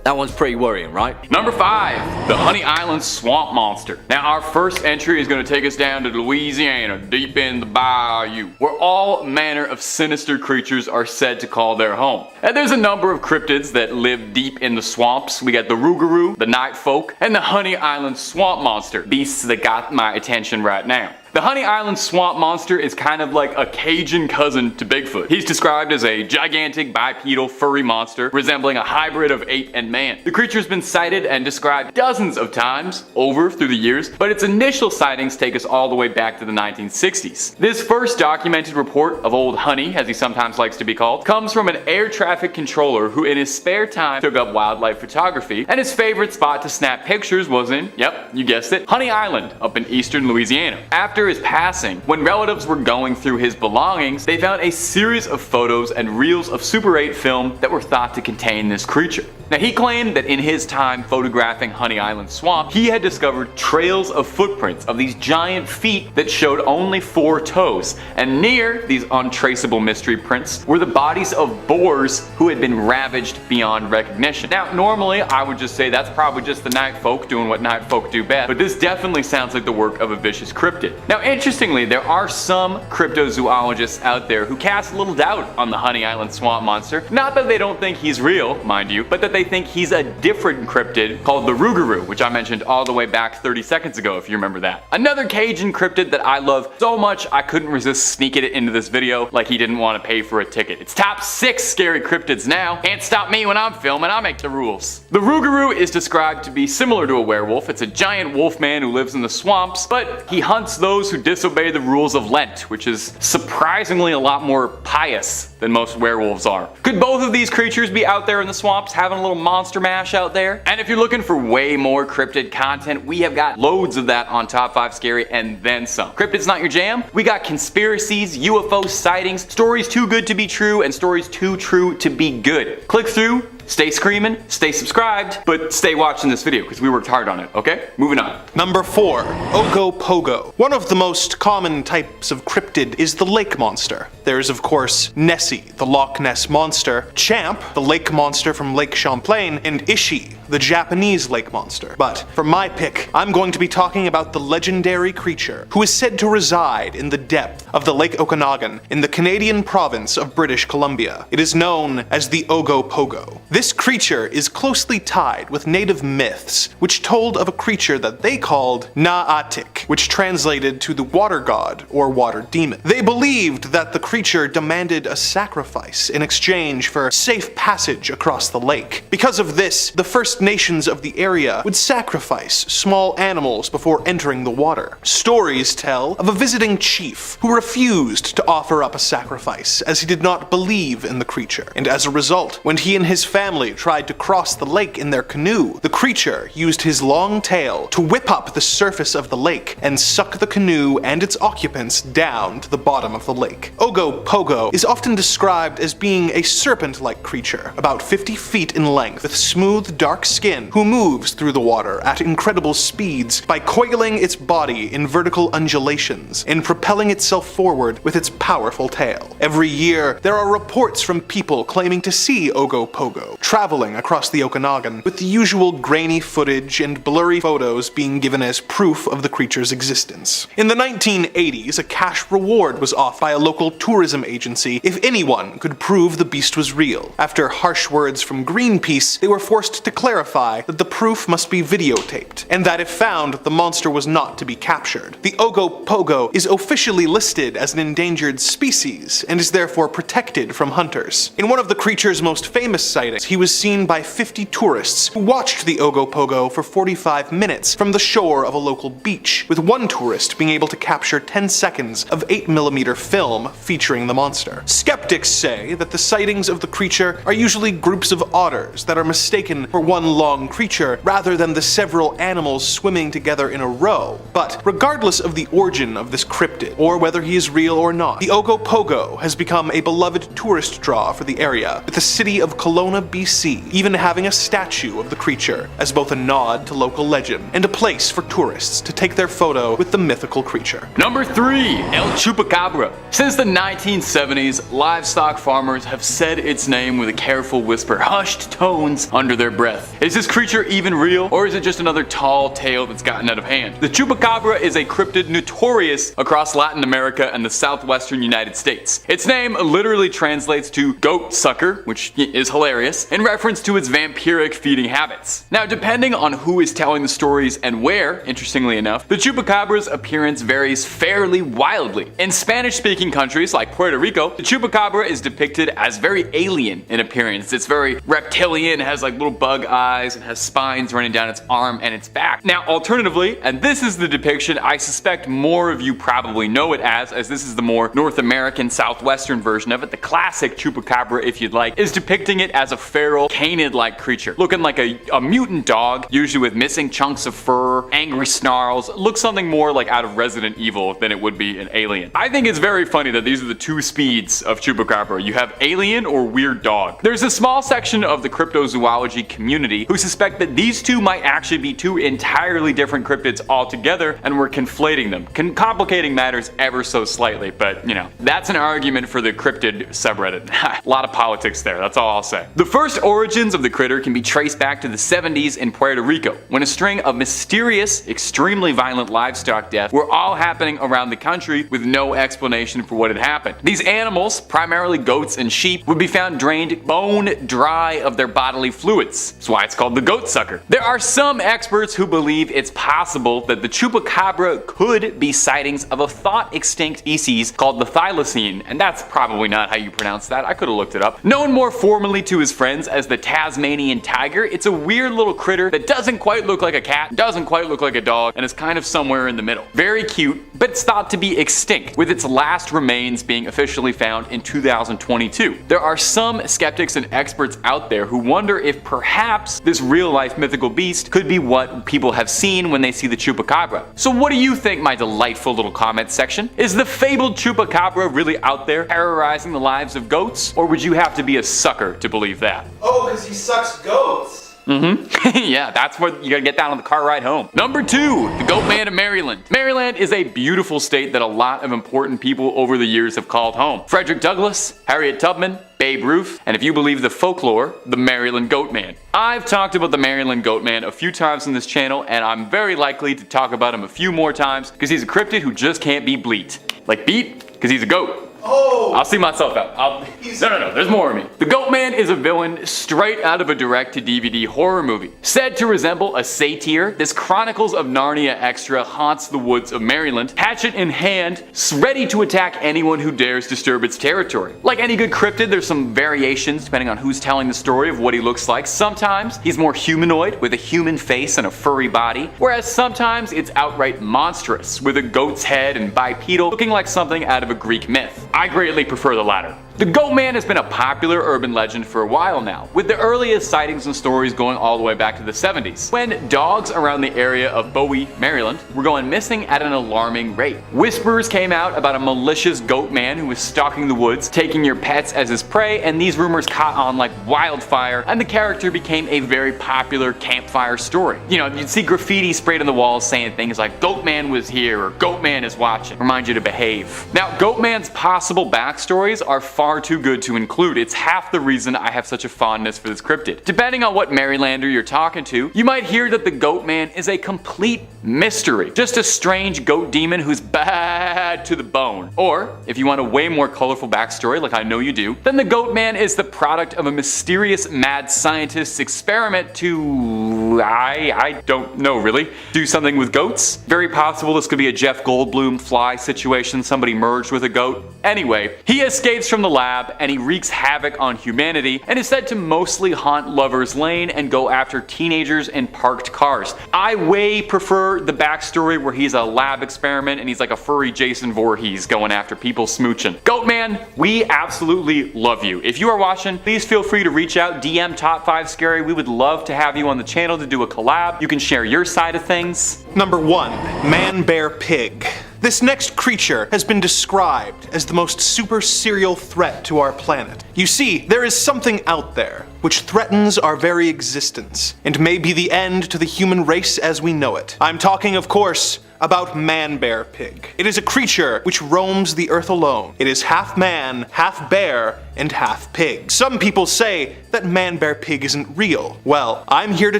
That one's pretty worrying, right? Number 5, the Honey Island Swamp Monster. Now our first entry is going to take us down to Louisiana, deep in the bayou, where all manner of sinister creatures are said to call their home. And there's a number of cryptids that live deep in the swamps. We got the Rugaru, the Night Folk, and the Honey Island Swamp Monster, beasts that got my attention right now. The Honey Island Swamp Monster is kind of like a Cajun cousin to Bigfoot. He's described as a gigantic bipedal furry monster resembling a hybrid of ape and man. The creature's been sighted and described dozens of times over through the years, but its initial sightings take us all the way back to the 1960s. This first documented report of Old Honey, as he sometimes likes to be called, comes from an air traffic controller who in his spare time took up wildlife photography, and his favorite spot to snap pictures was in, yep, you guessed it, Honey Island up in eastern Louisiana. After his passing, when relatives were going through his belongings, they found a series of photos and reels of Super 8 film that were thought to contain this creature. Now he claimed that in his time photographing Honey Island Swamp, he had discovered trails of footprints of these giant feet that showed only 4 toes, and near these untraceable mystery prints were the bodies of boars who had been ravaged beyond recognition. Now normally I would just say that's probably just the night folk doing what night folk do best, but this definitely sounds like the work of a vicious cryptid. Now interestingly, there are some cryptozoologists out there who cast a little doubt on the Honey Island Swamp Monster. Not that they don't think he's real, mind you, but that they think he's a different cryptid called the Rugaru, which I mentioned all the way back 30 seconds ago if you remember that. Another Cajun cryptid that I love so much I couldn't resist sneaking it into this video like he didn't want to pay for a ticket. It's top 6 scary cryptids now. Can't stop me when I'm filming, I make the rules. The Rugaru is described to be similar to a werewolf. It's a giant wolf man who lives in the swamps, but he hunts those who disobey the rules of Lent, which is surprisingly a lot more pious than most werewolves are. Could both of these creatures be out there in the swamps having a little monster mash out there? And if you're looking for way more cryptid content, we have got loads of that on Top 5 Scary and then some. Cryptid's not your jam? We got conspiracies, UFO sightings, stories too good to be true, and stories too true to be good. Click through, stay screaming, stay subscribed, but stay watching this video because we worked hard on it, okay? Moving on. Number 4, Ogopogo. One of the most common types of cryptid is the lake monster. There's of course Nessie, the Loch Ness monster, Champ, the lake monster from Lake Champlain, and Ishi, the Japanese lake monster. But for my pick, I'm going to be talking about the legendary creature who is said to reside in the depth of the Lake Okanagan in the Canadian province of British Columbia. It is known as the Ogopogo. This creature is closely tied with native myths, which told of a creature that they called Na'atik, which translated to the water god or water demon. They believed that the creature demanded a sacrifice in exchange for safe passage across the lake. Because of this, the First Nations of the area would sacrifice small animals before entering the water. Stories tell of a visiting chief who refused to offer up a sacrifice as he did not believe in the creature, and as a result, when he and his family tried to cross the lake in their canoe, the creature used his long tail to whip up the surface of the lake and suck the canoe and its occupants down to the bottom of the lake. Ogopogo is often described as being a serpent-like creature, about 50 feet in length, with smooth, dark skin, who moves through the water at incredible speeds by coiling its body in vertical undulations and propelling itself forward with its powerful tail. Every year, there are reports from people claiming to see Ogopogo traveling across the Okanagan, with the usual grainy footage and blurry photos being given as proof of the creature's existence. In the 1980s, a cash reward was offered by a local tourism agency if anyone could prove the beast was real. After harsh words from Greenpeace, they were forced to clarify that the proof must be videotaped, and that if found, the monster was not to be captured. The Ogopogo is officially listed as an endangered species and is therefore protected from hunters. In one of the creature's most famous sightings, he was seen by 50 tourists who watched the Ogopogo for 45 minutes from the shore of a local beach, with one tourist being able to capture 10 seconds of 8mm film featuring the monster. Skeptics say that the sightings of the creature are usually groups of otters that are mistaken for one long creature rather than the several animals swimming together in a row. But regardless of the origin of this cryptid, or whether he is real or not, the Ogopogo has become a beloved tourist draw for the area, with the city of Kelowna BC, even having a statue of the creature as both a nod to local legend and a place for tourists to take their photo with the mythical creature. Number 3. El Chupacabra. Since the 1970s, livestock farmers have said its name with a careful whisper, hushed tones under their breath. Is this creature even real, or is it just another tall tale that's gotten out of hand? The Chupacabra is a cryptid notorious across Latin America and the southwestern United States. Its name literally translates to goat sucker, which is hilarious, in reference to its vampiric feeding habits. Now, depending on who is telling the stories and where, interestingly enough, the Chupacabra's appearance varies fairly wildly. In Spanish-speaking countries like Puerto Rico, the Chupacabra is depicted as very alien in appearance. It's very reptilian, has like little bug eyes, and has spines running down its arm and its back. Now, alternatively, and this is the depiction I suspect more of you probably know it as this is the more North American southwestern version of it, the classic Chupacabra, if you'd like, is depicting it as a feral, canid-like creature, looking like a mutant dog, usually with missing chunks of fur, angry snarls, looks something more like out of Resident Evil than it would be an alien. I think it's very funny that these are the two speeds of Chupacabra. You have alien or weird dog. There's a small section of the cryptozoology community who suspect that these two might actually be two entirely different cryptids altogether, and we're conflating them, complicating matters ever so slightly, but you know, that's an argument for the cryptid subreddit. A lot of politics there, that's all I'll say. The first origins of the critter can be traced back to the 70s in Puerto Rico, when a string of mysterious, extremely violent livestock deaths were all happening around the country with no explanation for what had happened. These animals, primarily goats and sheep, would be found drained bone dry of their bodily fluids. That's why it's called the goat sucker. There are some experts who believe it's possible that the Chupacabra could be sightings of a thought extinct species called the thylacine, and that's probably not how you pronounce that. I could have looked it up. Known more formally to his friends as the Tasmanian tiger, it's a weird little critter that doesn't quite look like a cat, doesn't quite look like a dog, and is kind of somewhere in the middle. Very cute, but it's thought to be extinct, with its last remains being officially found in 2022. There are some skeptics and experts out there who wonder if perhaps this real-life mythical beast could be what people have seen when they see the Chupacabra. So what do you think, my delightful little comment section? Is the fabled Chupacabra really out there terrorizing the lives of goats, or would you have to be a sucker to believe that? Oh, because he sucks goats. Yeah, that's what you gotta get down on the car ride home. Number 2, the Goatman of Maryland. Maryland is a beautiful state that a lot of important people over the years have called home. Frederick Douglass, Harriet Tubman, Babe Ruth, and if you believe the folklore, the Maryland Goatman. I've talked about the Maryland Goatman a few times on this channel, and I'm very likely to talk about him a few more times because he's a cryptid who just can't be bleat. Like beat, because he's a goat. Oh! I'll see myself out. No, there's more of me. The Goatman is a villain straight out of a direct-to-DVD horror movie. Said to resemble a satyr, this Chronicles of Narnia extra haunts the woods of Maryland, hatchet in hand, ready to attack anyone who dares disturb its territory. Like any good cryptid, there's some variations depending on who's telling the story of what he looks like. Sometimes he's more humanoid with a human face and a furry body, whereas sometimes it's outright monstrous with a goat's head and bipedal, looking like something out of a Greek myth. I greatly prefer the latter. The Goatman has been a popular urban legend for a while now, with the earliest sightings and stories going all the way back to the 70s, when dogs around the area of Bowie, Maryland, were going missing at an alarming rate. Whispers came out about a malicious Goatman who was stalking the woods, taking your pets as his prey, and these rumors caught on like wildfire, and the character became a very popular campfire story. You know, you'd see graffiti sprayed on the walls saying things like Goatman was here or Goatman is watching, remind you to behave. Now, Goatman's possible backstories are far too good to include. It's half the reason I have such a fondness for this cryptid. Depending on what Marylander you're talking to, you might hear that the Goatman is a complete mystery. Just a strange goat demon who's bad to the bone. Or, if you want a way more colorful backstory, like I know you do, then the Goatman is the product of a mysterious mad scientist's experiment to, I don't know really, do something with goats. Very possible this could be a Jeff Goldblum fly situation, somebody merged with a goat. Anyway, he escapes from the lab and he wreaks havoc on humanity and is said to mostly haunt Lover's Lane and go after teenagers in parked cars. I way prefer the backstory where he's a lab experiment and he's like a furry Jason Voorhees going after people smooching. Goatman, we absolutely love you. If you are watching, please feel free to reach out, DM Top 5 Scary. We would love to have you on the channel to do a collab. You can share your side of things. Number 1, ManBearPig. This next creature has been described as the most super serial threat to our planet. You see, there is something out there which threatens our very existence, and may be the end to the human race as we know it. I'm talking, of course, about ManBearPig. It is a creature which roams the earth alone. It is half man, half bear, and half pig. Some people say that ManBearPig isn't real. Well, I'm here to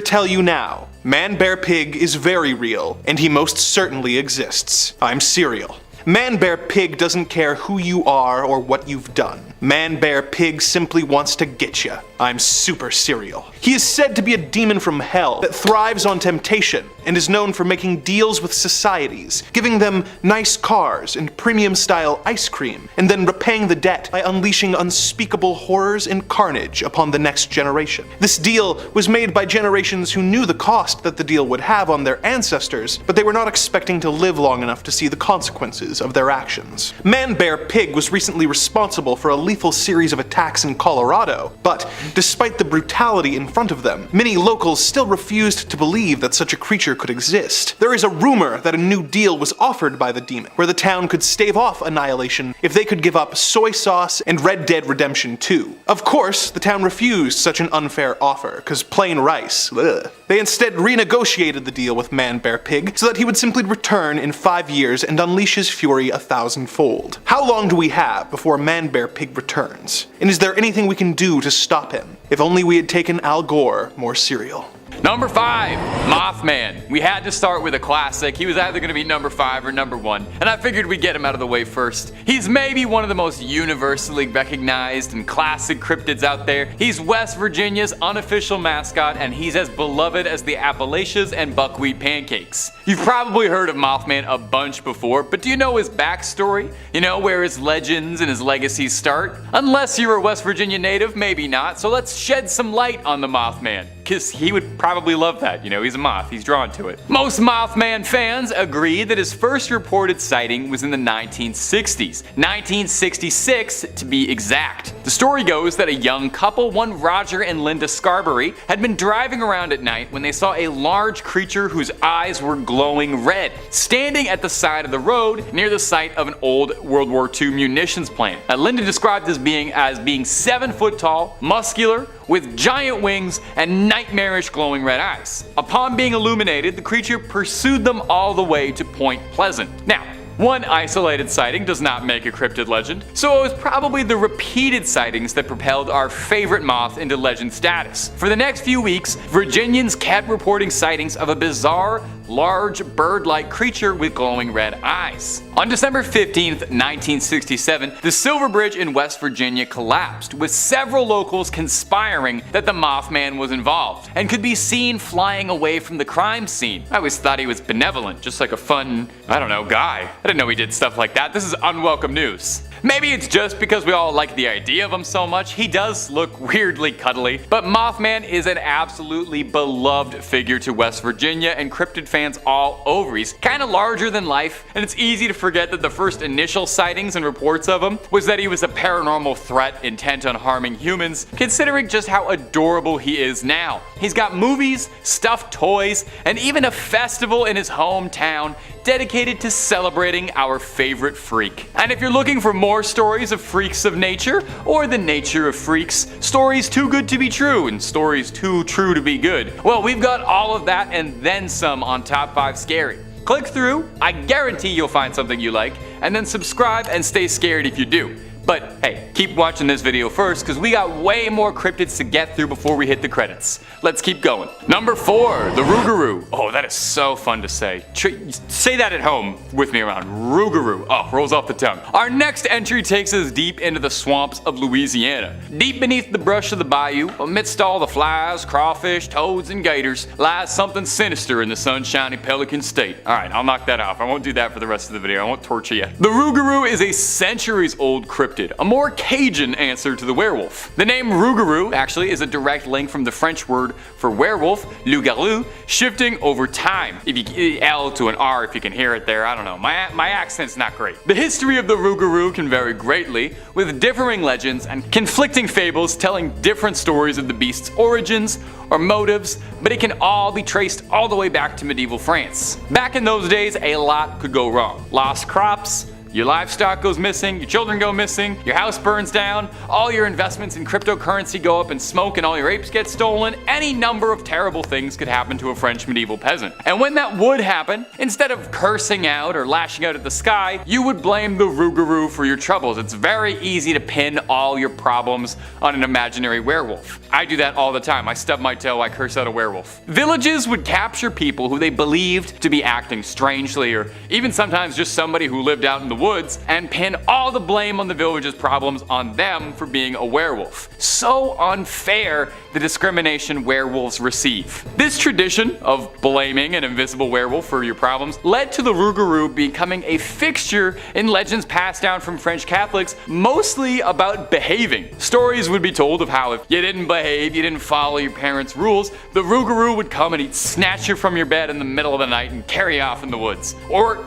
tell you now, ManBearPig is very real, and he most certainly exists. I'm serial. ManBearPig doesn't care who you are or what you've done. ManBearPig simply wants to get you. I'm super serial. He is said to be a demon from hell that thrives on temptation and is known for making deals with societies, giving them nice cars and premium-style ice cream, and then repaying the debt by unleashing unspeakable horrors and carnage upon the next generation. This deal was made by generations who knew the cost that the deal would have on their ancestors, but they were not expecting to live long enough to see the consequences of their actions. ManBearPig was recently responsible for a lethal series of attacks in Colorado, but despite the brutality in front of them, many locals still refused to believe that such a creature could exist. There is a rumor that a new deal was offered by the demon, where the town could stave off annihilation if they could give up soy sauce and Red Dead Redemption 2. Of course, the town refused such an unfair offer, cause plain rice, ugh. They instead renegotiated the deal with ManBearPig so that he would simply return in 5 years and unleash his fury 1,000-fold. How long do we have before ManBearPig returns? And is there anything we can do to stop him? If only we had taken Al Gore more serial. Number 5, Mothman. We had to start with a classic. He was either going to be number 5 or number 1, and I figured we'd get him out of the way first. He's maybe one of the most universally recognized and classic cryptids out there. He's West Virginia's unofficial mascot, and he's as beloved as the Appalachians and buckwheat pancakes. You've probably heard of Mothman a bunch before, but do you know his backstory? You know where his legends and his legacies start? Unless you're a West Virginia native, maybe not, so let's shed some light on the Mothman, because he would probably love that. You know, he's a moth, he's drawn to it. Most Mothman fans agree that his first reported sighting was in the 1960s, 1966 to be exact. The story goes that a young couple, one Roger and Linda Scarberry, had been driving around at night when they saw a large creature whose eyes were glowing red, standing at the side of the road near the site of an old World War II munitions plant. Linda described this as being 7 foot tall, muscular, with giant wings and nightmarish glowing red eyes. Upon being illuminated, the creature pursued them all the way to Point Pleasant. Now, one isolated sighting does not make a cryptid legend, so it was probably the repeated sightings that propelled our favorite moth into legend status. For the next few weeks, Virginians kept reporting sightings of a bizarre, large bird-like creature with glowing red eyes. On December 15th, 1967, the Silver Bridge in West Virginia collapsed, with several locals conspiring that the Mothman was involved and could be seen flying away from the crime scene. I always thought he was benevolent, just like a fun, I don't know, guy. I didn't know he did stuff like that. This is unwelcome news. Maybe it's just because we all like the idea of him so much. He does look weirdly cuddly, but Mothman is an absolutely beloved figure to West Virginia and cryptid fans all over. He's kind of larger than life, and it's easy to forget that the first initial sightings and reports of him was that he was a paranormal threat intent on harming humans, considering just how adorable he is now. He's got movies, stuffed toys, and even a festival in his hometown dedicated to celebrating our favorite freak. And if you're looking for more stories of freaks of nature, or the nature of freaks, stories too good to be true and stories too true to be good, well, we've got all of that and then some on Top 5 Scary. Click through, I guarantee you'll find something you like, and then subscribe and stay scared if you do. But hey, keep watching this video first, because we got way more cryptids to get through before we hit the credits. Let's keep going. Number 4, the Rugaru. Oh, that is so fun to say. Say that at home with me around. Rugaru. Oh, rolls off the tongue. Our next entry takes us deep into the swamps of Louisiana. Deep beneath the brush of the bayou, amidst all the flies, crawfish, toads, and gators, lies something sinister in the sunshiny Pelican State. Alright, I'll knock that off. I won't do that for the rest of the video. I won't torture you. The Rugaru is a centuries-old cryptid, a more Cajun answer to the werewolf. The name Rugaru actually is a direct link from the French word for werewolf, Loup-garou, shifting over time. If you L to an R if you can hear it there, I don't know. My accent's not great. The history of the Rugaru can vary greatly, with differing legends and conflicting fables telling different stories of the beast's origins or motives, but it can all be traced all the way back to medieval France. Back in those days, a lot could go wrong. Lost crops, your livestock goes missing, your children go missing, your house burns down, all your investments in cryptocurrency go up in smoke and all your apes get stolen. Any number of terrible things could happen to a French medieval peasant. And when that would happen, instead of cursing out or lashing out at the sky, you would blame the Rugaru for your troubles. It's very easy to pin all your problems on an imaginary werewolf. I do that all the time. I stub my toe, I curse out a werewolf. Villages would capture people who they believed to be acting strangely, or even sometimes just somebody who lived out in the woods, and pin all the blame on the village's problems on them for being a werewolf. So unfair, the discrimination werewolves receive. This tradition of blaming an invisible werewolf for your problems led to the Rugaru becoming a fixture in legends passed down from French Catholics, mostly about behaving. Stories would be told of how if you didn't behave, you didn't follow your parents' rules, the Rugaru would come and he'd snatch you from your bed in the middle of the night and carry you off in the woods. Or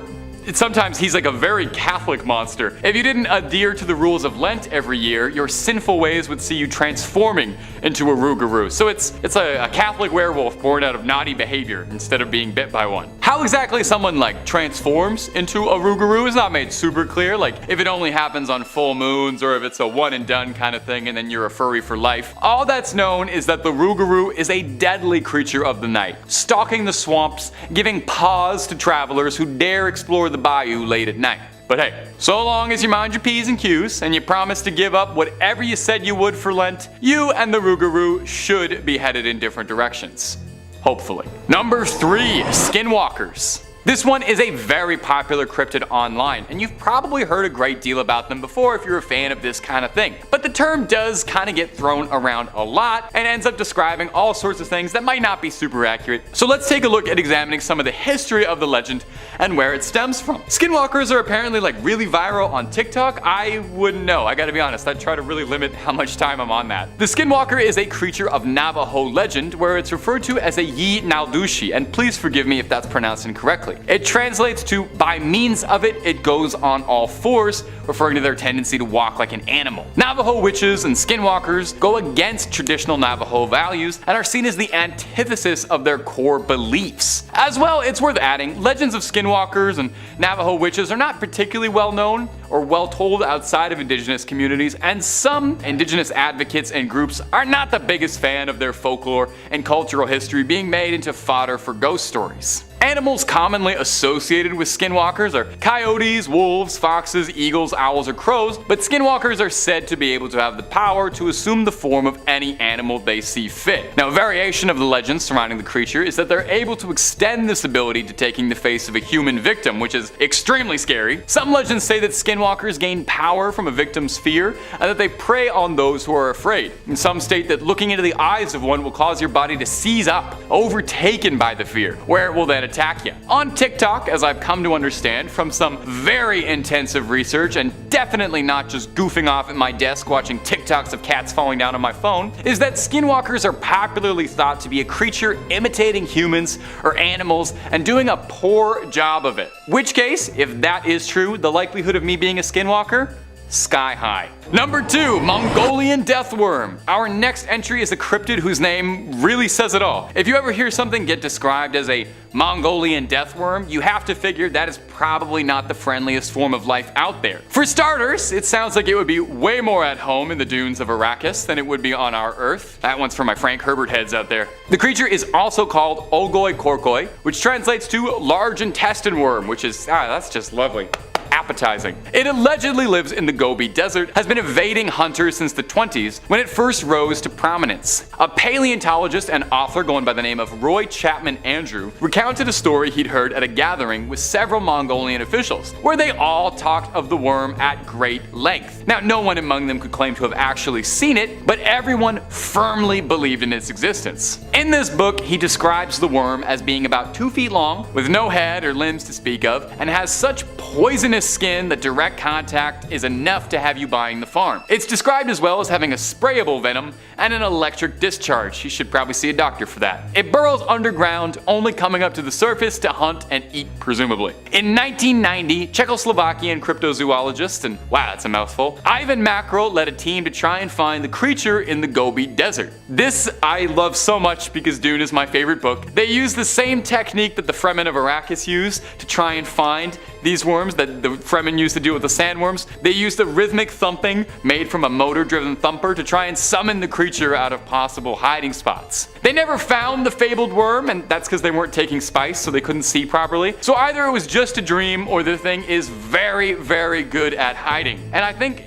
sometimes he's like a very Catholic monster. If you didn't adhere to the rules of Lent every year, your sinful ways would see you transforming into a Rugaru. So it's a Catholic werewolf born out of naughty behavior instead of being bit by one. How exactly someone like transforms into a Rugaru is not made super clear, like if it only happens on full moons or if it's a one and done kind of thing and then you're a furry for life. All that's known is that the Rugaru is a deadly creature of the night, stalking the swamps, giving pause to travelers who dare explore the bayou late at night. But hey, so long as you mind your P's and Q's and you promise to give up whatever you said you would for Lent, you and the Rugaru should be headed in different directions. Hopefully. Number 3, Skinwalkers. This one is a very popular cryptid online, and you've probably heard a great deal about them before if you're a fan of this kind of thing. But the term does kind of get thrown around a lot and ends up describing all sorts of things that might not be super accurate. So let's take a look at examining some of the history of the legend and where it stems from. Skinwalkers are apparently like really viral on TikTok. I wouldn't know, I gotta be honest, I try to really limit how much time I'm on that. The Skinwalker is a creature of Navajo legend where it's referred to as a Yi Naldushi, and please forgive me if that's pronounced incorrectly. It translates to, by means of it, it goes on all fours, referring to their tendency to walk like an animal. Navajo witches and skinwalkers go against traditional Navajo values and are seen as the antithesis of their core beliefs. As well, it's worth adding, legends of skinwalkers and Navajo witches are not particularly well known or well told outside of indigenous communities, and some indigenous advocates and groups are not the biggest fan of their folklore and cultural history being made into fodder for ghost stories. Animals commonly associated with skinwalkers are coyotes, wolves, foxes, eagles, owls, or crows, but skinwalkers are said to be able to have the power to assume the form of any animal they see fit. Now, a variation of the legend surrounding the creature is that they're able to extend this ability to taking the face of a human victim, which is extremely scary. Some legends say that skinwalkers gain power from a victim's fear and that they prey on those who are afraid. And some state that looking into the eyes of one will cause your body to seize up, overtaken by the fear, where it will then attack you. On TikTok, as I've come to understand from some very intensive research, and definitely not just goofing off at my desk watching TikToks of cats falling down on my phone, is that skinwalkers are popularly thought to be a creature imitating humans or animals and doing a poor job of it. Which case, if that is true, the likelihood of me being a skinwalker? Sky high. Number 2, Mongolian deathworm. Our next entry is a cryptid whose name really says it all. If you ever hear something get described as a Mongolian deathworm, you have to figure that is probably not the friendliest form of life out there. For starters, it sounds like it would be way more at home in the dunes of Arrakis than it would be on our Earth. That one's for my Frank Herbert heads out there. The creature is also called Ogopogo, which translates to large intestine worm, which is, that's just lovely. Appetizing. It allegedly lives in the Gobi Desert, has been evading hunters since the 20s when it first rose to prominence. A paleontologist and author going by the name of Roy Chapman Andrew recounted a story he'd heard at a gathering with several Mongolian officials, where they all talked of the worm at great length. Now, no one among them could claim to have actually seen it, but everyone firmly believed in its existence. In this book, he describes the worm as being about 2 feet long, with no head or limbs to speak of, and has such poisonous skin that direct contact is enough to have you buying the farm. It's described as well as having a sprayable venom and an electric discharge. You should probably see a doctor for that. It burrows underground, only coming up to the surface to hunt and eat, presumably. In 1990, Czechoslovakian cryptozoologist, and wow, that's a mouthful, Ivan Mackerel led a team to try and find the creature in the Gobi Desert. This I love so much because Dune is my favorite book. They use the same technique that the Fremen of Arrakis use to try and find these worms that the Fremen used to deal with the sandworms. They used a rhythmic thumping made from a motor-driven thumper to try and summon the creature out of possible hiding spots. They never found the fabled worm, and that's because they weren't taking spice, so they couldn't see properly. So either it was just a dream, or the thing is very, very good at hiding. And I think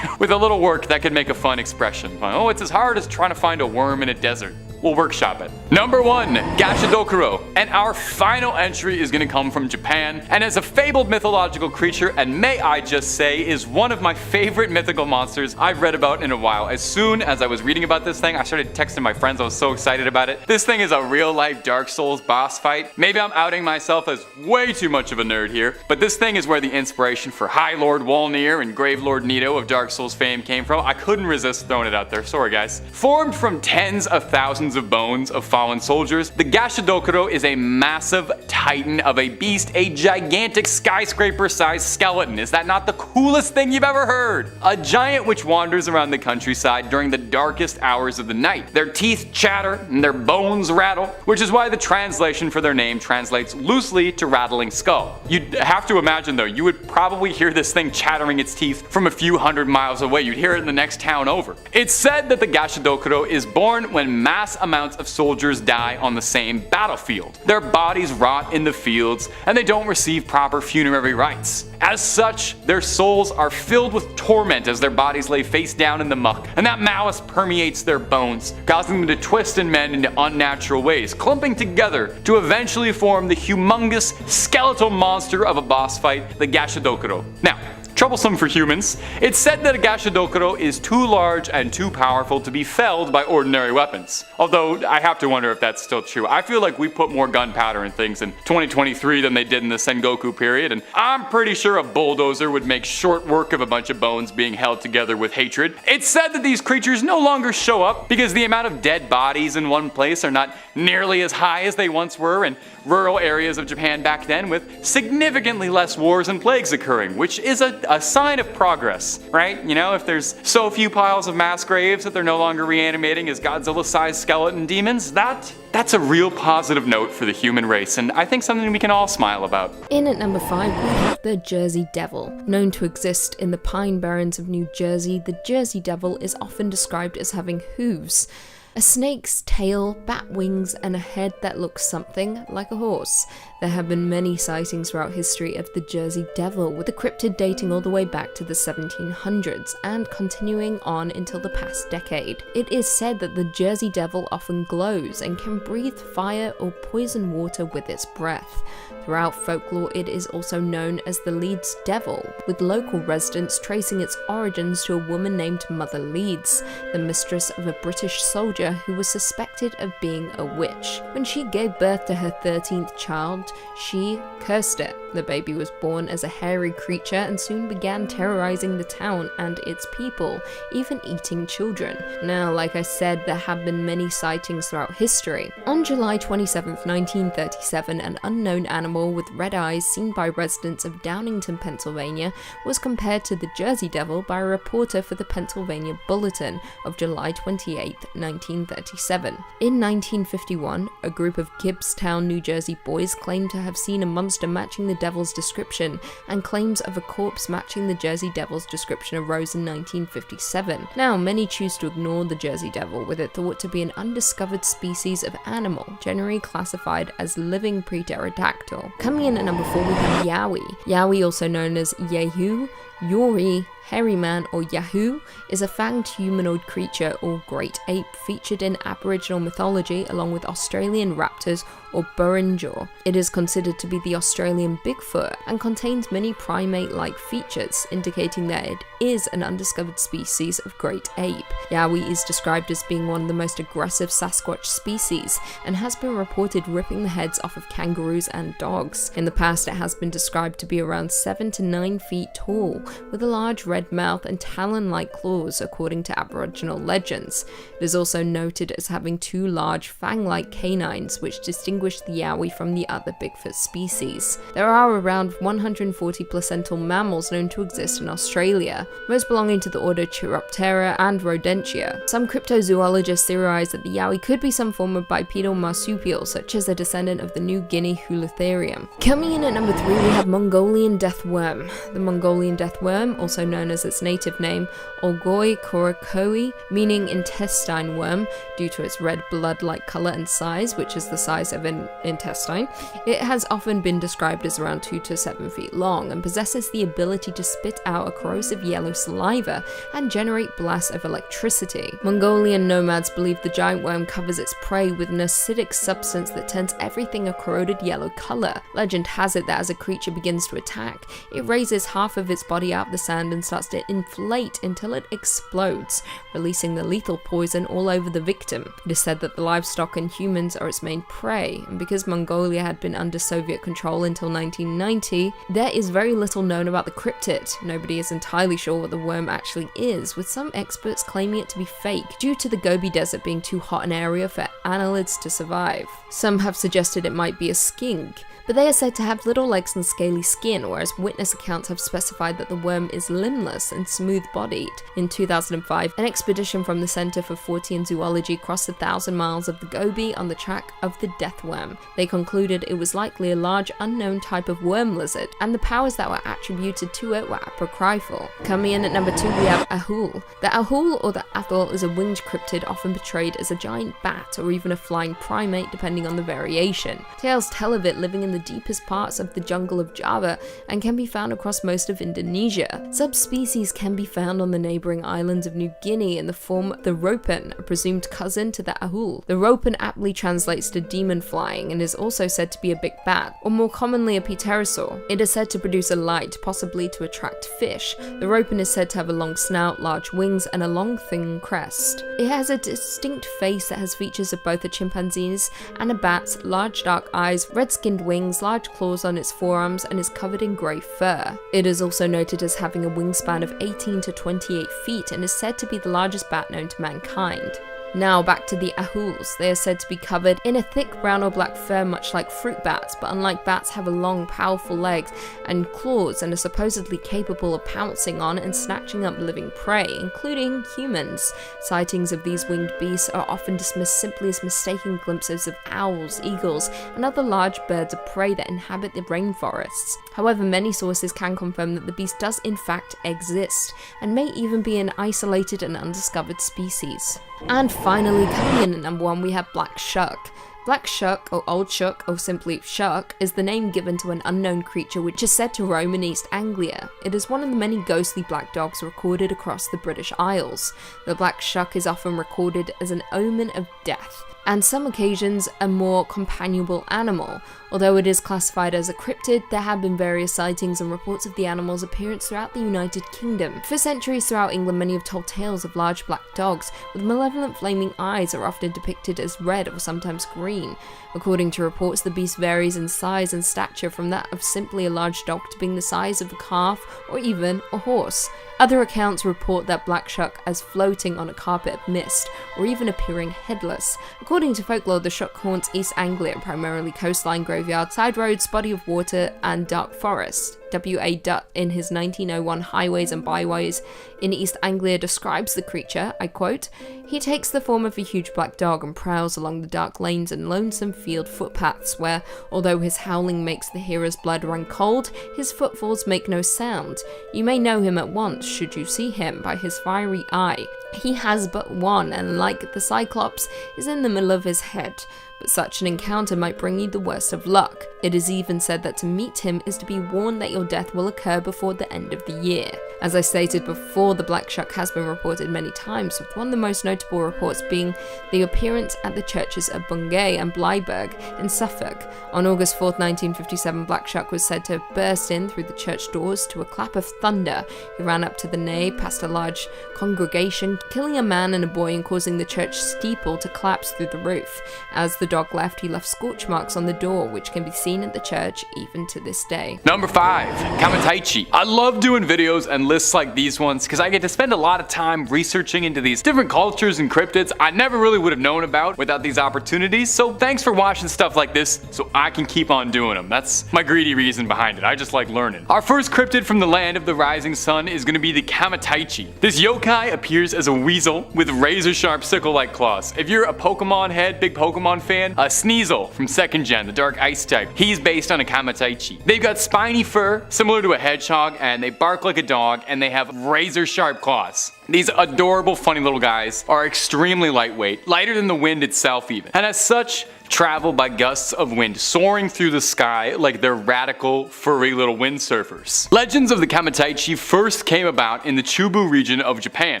with a little work, that could make a fun expression. Oh, it's as hard as trying to find a worm in a desert. We'll workshop it. Number 1, Gashadokuro. And our final entry is going to come from Japan, and as a fabled mythological creature, and may I just say, is one of my favorite mythical monsters I've read about in a while. As soon as I was reading about this thing, I started texting my friends. I was so excited about it. This thing is a real-life Dark Souls boss fight. Maybe I'm outing myself as way too much of a nerd here, but this thing is where the inspiration for High Lord Wolnir and Grave Lord Nito of Dark Souls fame came from. I couldn't resist throwing it out there. Sorry, guys. Formed from tens of thousands of bones of fallen soldiers, the Gashadokuro is a massive titan of a beast, a gigantic skyscraper-sized skeleton. Is that not the coolest thing you've ever heard? A giant which wanders around the countryside during the darkest hours of the night. Their teeth chatter and their bones rattle, which is why the translation for their name translates loosely to rattling skull. You'd have to imagine though, you would probably hear this thing chattering its teeth from a few hundred miles away. You'd hear it in the next town over. It's said that the Gashadokuro is born when mass amounts of soldiers die on the same battlefield. Their bodies rot in the fields, and they don't receive proper funerary rites. As such, their souls are filled with torment as their bodies lay face down in the muck, and that malice permeates their bones, causing them to twist and mend into unnatural ways, clumping together to eventually form the humongous skeletal monster of a boss fight, the Gashadokuro. Now, troublesome for humans, it's said that a Gashadokuro is too large and too powerful to be felled by ordinary weapons. Although, I have to wonder if that's still true. I feel like we put more gunpowder in things in 2023 than they did in the Sengoku period, and I'm pretty sure a bulldozer would make short work of a bunch of bones being held together with hatred. It's said that these creatures no longer show up because the amount of dead bodies in one place are not nearly as high as they once were in rural areas of Japan back then, with significantly less wars and plagues occurring, which is a sign of progress, right? You know, if there's so few piles of mass graves that they're no longer reanimating as Godzilla-sized skeleton demons, that's a real positive note for the human race, and I think something we can all smile about. In at number 5, we have the Jersey Devil. Known to exist in the Pine Barrens of New Jersey, the Jersey Devil is often described as having hooves. A snake's tail, bat wings, and a head that looks something like a horse. There have been many sightings throughout history of the Jersey Devil, with the cryptid dating all the way back to the 1700s and continuing on until the past decade. It is said that the Jersey Devil often glows and can breathe fire or poison water with its breath. Throughout folklore, it is also known as the Leeds Devil, with local residents tracing its origins to a woman named Mother Leeds, the mistress of a British soldier who was suspected of being a witch. When she gave birth to her 13th child, she cursed it. The baby was born as a hairy creature and soon began terrorizing the town and its people, even eating children. Now, like I said, there have been many sightings throughout history. On July 27, 1937, an unknown animal with red eyes seen by residents of Downingtown, Pennsylvania, was compared to the Jersey Devil by a reporter for the Pennsylvania Bulletin of July 28, 1937. In 1951, a group of Gibbstown, New Jersey boys claimed to have seen a monster matching the devil's description, and claims of a corpse matching the Jersey Devil's description arose in 1957. Now, many choose to ignore the Jersey Devil, with it thought to be an undiscovered species of animal, generally classified as living pre-pterodactyl. Coming in at number 4, we have Yowie. Yowie, also known as Yehu, Yori, hairy man, or Yahoo is a fanged humanoid creature or great ape featured in Aboriginal mythology along with Australian raptors or Burrinjaw. It is considered to be the Australian Bigfoot and contains many primate-like features, indicating that it is an undiscovered species of great ape. Yowie is described as being one of the most aggressive Sasquatch species and has been reported ripping the heads off of kangaroos and dogs. In the past, it has been described to be around 7 to 9 feet tall, with a large red mouth and talon-like claws according to Aboriginal legends. It is also noted as having 2 large fang-like canines which distinguish the Yowie from the other Bigfoot species. There are around 140 placental mammals known to exist in Australia, most belonging to the order Chiroptera and Rodentia. Some cryptozoologists theorize that the Yowie could be some form of bipedal marsupial, such as a descendant of the New Guinea Hulutherium. Coming in at number 3, we have Mongolian deathworm. The Mongolian deathworm, also known as its native name, Ogopogo, meaning intestine worm, due to its red blood-like color and size, which is the size of an intestine. It has often been described as around 2 to 7 feet long and possesses the ability to spit out a corrosive yellow saliva and generate blasts of electricity. Mongolian nomads believe the giant worm covers its prey with an acidic substance that turns everything a corroded yellow color. Legend has it that as a creature begins to attack, it raises half of its body out of the sand and starts to inflate until it explodes, releasing the lethal poison all over the victim. It is said that the livestock and humans are its main prey, and because Mongolia had been under Soviet control until 1990, there is very little known about the cryptid. Nobody is entirely sure what the worm actually is, with some experts claiming it to be fake due to the Gobi Desert being too hot an area for annelids to survive. Some have suggested it might be a skink, but they are said to have little legs and scaly skin, whereas witness accounts have specified that the worm is limbless and smooth-bodied. In 2005, an expedition from the Center for Fortean Zoology crossed 1,000 miles of the Gobi on the track of the deathworm. They concluded it was likely a large unknown type of worm lizard, and the powers that were attributed to it were apocryphal. Coming in at number 2, we have Ahul. The Ahul or the Athol is a winged cryptid often portrayed as a giant bat or even a flying primate depending on the variation. Tales tell of it living in the deepest parts of the jungle of Java and can be found across most of Indonesia. Subspecies can be found on the neighbouring islands of New Guinea in the form of the ropen, a presumed cousin to the Ahul. The ropen aptly translates to demon flying and is also said to be a big bat, or more commonly a pterosaur. It is said to produce a light, possibly to attract fish. The ropen is said to have a long snout, large wings, and a long thin crest. It has a distinct face that has features of both a chimpanzee's and a bat's, large dark eyes, red-skinned wings, large claws on its forearms, and is covered in grey fur. It is also noted as having a wingspan of 18 to 28 feet and is said to be the largest bat known to mankind. Now back to the Ahuls. They are said to be covered in a thick brown or black fur much like fruit bats, but unlike bats have a long, powerful legs and claws and are supposedly capable of pouncing on and snatching up living prey, including humans. Sightings of these winged beasts are often dismissed simply as mistaken glimpses of owls, eagles, and other large birds of prey that inhabit the rainforests. However, many sources can confirm that the beast does in fact exist, and may even be an isolated and undiscovered species. And finally, coming in at number 1, we have Black Shuck. Black Shuck, or Old Shuck, or simply Shuck, is the name given to an unknown creature which is said to roam in East Anglia. It is one of the many ghostly black dogs recorded across the British Isles. The Black Shuck is often recorded as an omen of death, and some occasions a more companionable animal. Although it is classified as a cryptid, there have been various sightings and reports of the animal's appearance throughout the United Kingdom. For centuries throughout England, many have told tales of large black dogs with malevolent flaming eyes are often depicted as red or sometimes green. According to reports, the beast varies in size and stature from that of simply a large dog to being the size of a calf or even a horse. Other accounts report that Black Shuck as floating on a carpet of mist, or even appearing headless. According to folklore, the Shuck haunts East Anglia, primarily coastline, graveyard, side roads, body of water, and dark forest. W.A. Dutt, in his 1901 Highways and Byways in East Anglia, describes the creature, I quote, "He takes the form of a huge black dog and prowls along the dark lanes and lonesome field footpaths where, although his howling makes the hearer's blood run cold, his footfalls make no sound. You may know him at once, should you see him, by his fiery eye. He has but one, and like the Cyclops, is in the middle of his head. but such an encounter might bring you the worst of luck. It is even said that to meet him is to be warned that your death will occur before the end of the year. As I stated before, the Black Shuck has been reported many times, with one of the most notable reports being the appearance at the churches of Bungay and Blyberg in Suffolk. On August 4th, 1957, Black Shuck was said to burst in through the church doors to a clap of thunder. He ran up to the nave, past a large congregation, killing a man and a boy and causing the church steeple to collapse through the roof. As the dog left, he left scorch marks on the door, which can be seen at the church even to this day. Number 5, Kamataichi. I love doing videos and lists like these ones because I get to spend a lot of time researching into these different cultures and cryptids I never really would have known about without these opportunities, so thanks for watching stuff like this so I can keep on doing them. That's my greedy reason behind it. I just like learning. Our first cryptid from the land of the rising sun is going to be the Kamataichi. This yokai appears as a weasel with razor sharp sickle-like claws. If you're a Pokemon head, big Pokemon fan, Sneasel from 2nd Gen, the dark ice type, he's based on a Kamataichi. They've got spiny fur similar to a hedgehog, and they bark like a dog, and they have razor sharp claws. These adorable funny little guys are extremely lightweight, lighter than the wind itself even, and as such travel by gusts of wind soaring through the sky like they're radical, furry little windsurfers. Legends of the Kamataichi first came about in the Chubu region of Japan,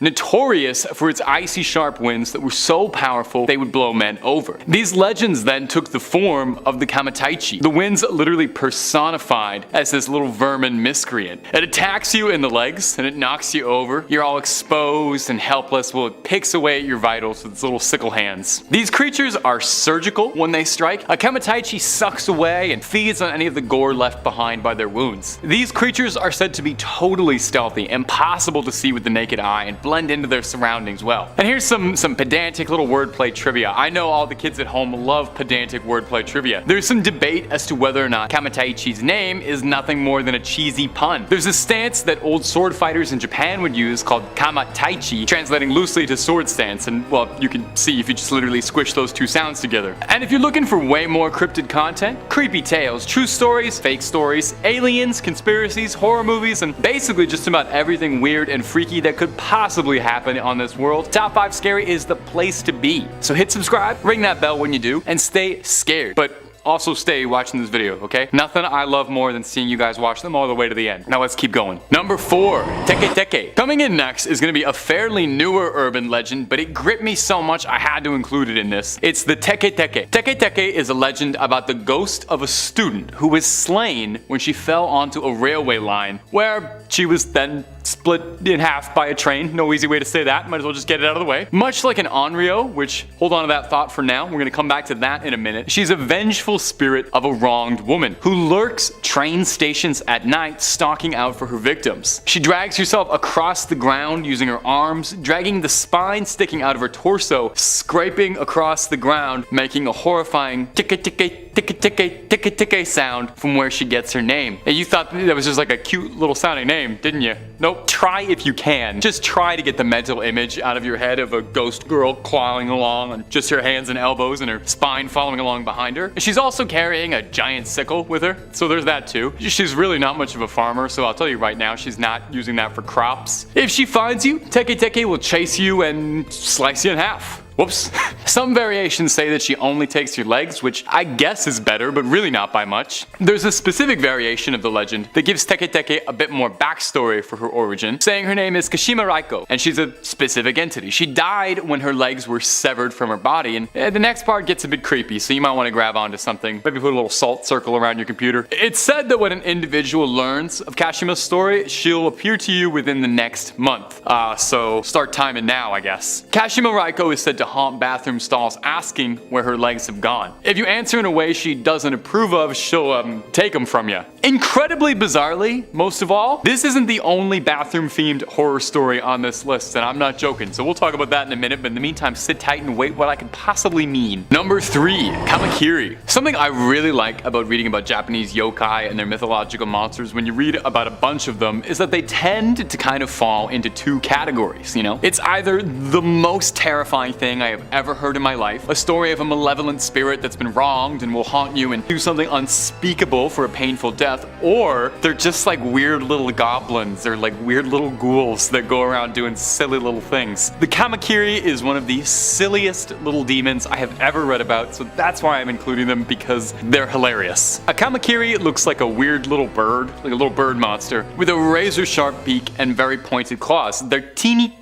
notorious for its icy sharp winds that were so powerful they would blow men over. These legends then took the form of the Kamataichi, the winds literally personified as this little vermin miscreant. It attacks you in the legs and it knocks you over. You're all exposed and helpless while it picks away at your vitals with its little sickle hands. These creatures are surgical when they strike. A Kamataichi sucks away and feeds on any of the gore left behind by their wounds. These creatures are said to be totally stealthy, impossible to see with the naked eye, and blend into their surroundings well. And here's some pedantic little wordplay trivia. I know all the kids at home love pedantic wordplay trivia. There's some debate as to whether or not Kamataichi's name is nothing more than a cheesy pun. There's a stance that old sword fighters in Japan would use called Kamataichi, translating loosely to sword stance, and well, you can see if you just literally squish those two sounds together. And if you're looking for way more cryptid content, creepy tales, true stories, fake stories, aliens, conspiracies, horror movies, and basically just about everything weird and freaky that could possibly happen on this world, Top 5 Scary is the place to be. So hit subscribe, ring that bell when you do, and stay scared. But also stay watching this video, okay? Nothing I love more than seeing you guys watch them all the way to the end. Now let's keep going. Number 4, Teke Teke. Coming in next is gonna be a fairly newer urban legend, but it gripped me so much I had to include it in this. It's the Teke Teke. Teke Teke is a legend about the ghost of a student who was slain when she fell onto a railway line, where she was then split in half by a train. No easy way to say that, might as well just get it out of the way. Much like an Onryo, which, hold on to that thought for now, we're gonna come back to that in a minute. She's a vengeful spirit of a wronged woman who lurks train stations at night stalking out for her victims. She drags herself across the ground using her arms, dragging the spine sticking out of her torso, scraping across the ground, making a horrifying ticka ticka ticka ticka ticka ticka sound from where she gets her name. And you thought that was just like a cute little sounding name, didn't you? Nope. Try if you can. Just try to get the mental image out of your head of a ghost girl clawing along on just her hands and elbows and her spine following along behind her. She's also carrying a giant sickle with her, so there's that too. She's really not much of a farmer, so I'll tell you right now, she's not using that for crops. If she finds you, Teke Teke will chase you and slice you in half. Whoops. Some variations say that she only takes your legs, which I guess is better, but really not by much. There's a specific variation of the legend that gives Teke Teke a bit more backstory for her origin, saying her name is Kashima Raiko, and she's a specific entity. She died when her legs were severed from her body, and the next part gets a bit creepy, so you might want to grab onto something. Maybe put a little salt circle around your computer. It's said that when an individual learns of Kashima's story, she'll appear to you within the next month. So start timing now, I guess. Kashima Raiko is said to haunt bathroom stalls asking where her legs have gone. If you answer in a way she doesn't approve of, she'll take them from you. Incredibly bizarrely, most of all, this isn't the only bathroom themed horror story on this list, and I'm not joking, so we'll talk about that in a minute, but in the meantime sit tight and wait what I could possibly mean. Number 3, Kamakiri. Something I really like about reading about Japanese yokai and their mythological monsters when you read about a bunch of them is that they tend to kind of fall into 2 categories, you know? It's either the most terrifying thing I have ever heard in my life, a story of a malevolent spirit that's been wronged and will haunt you and do something unspeakable for a painful death, death, or they're just like weird little goblins. They're like weird little ghouls that go around doing silly little things. The Kamakiri is one of the silliest little demons I have ever read about, so that's why I'm including them, because they're hilarious. A Kamakiri looks like a weird little bird, like a little bird monster, with a razor sharp beak and very pointed claws. They're teeny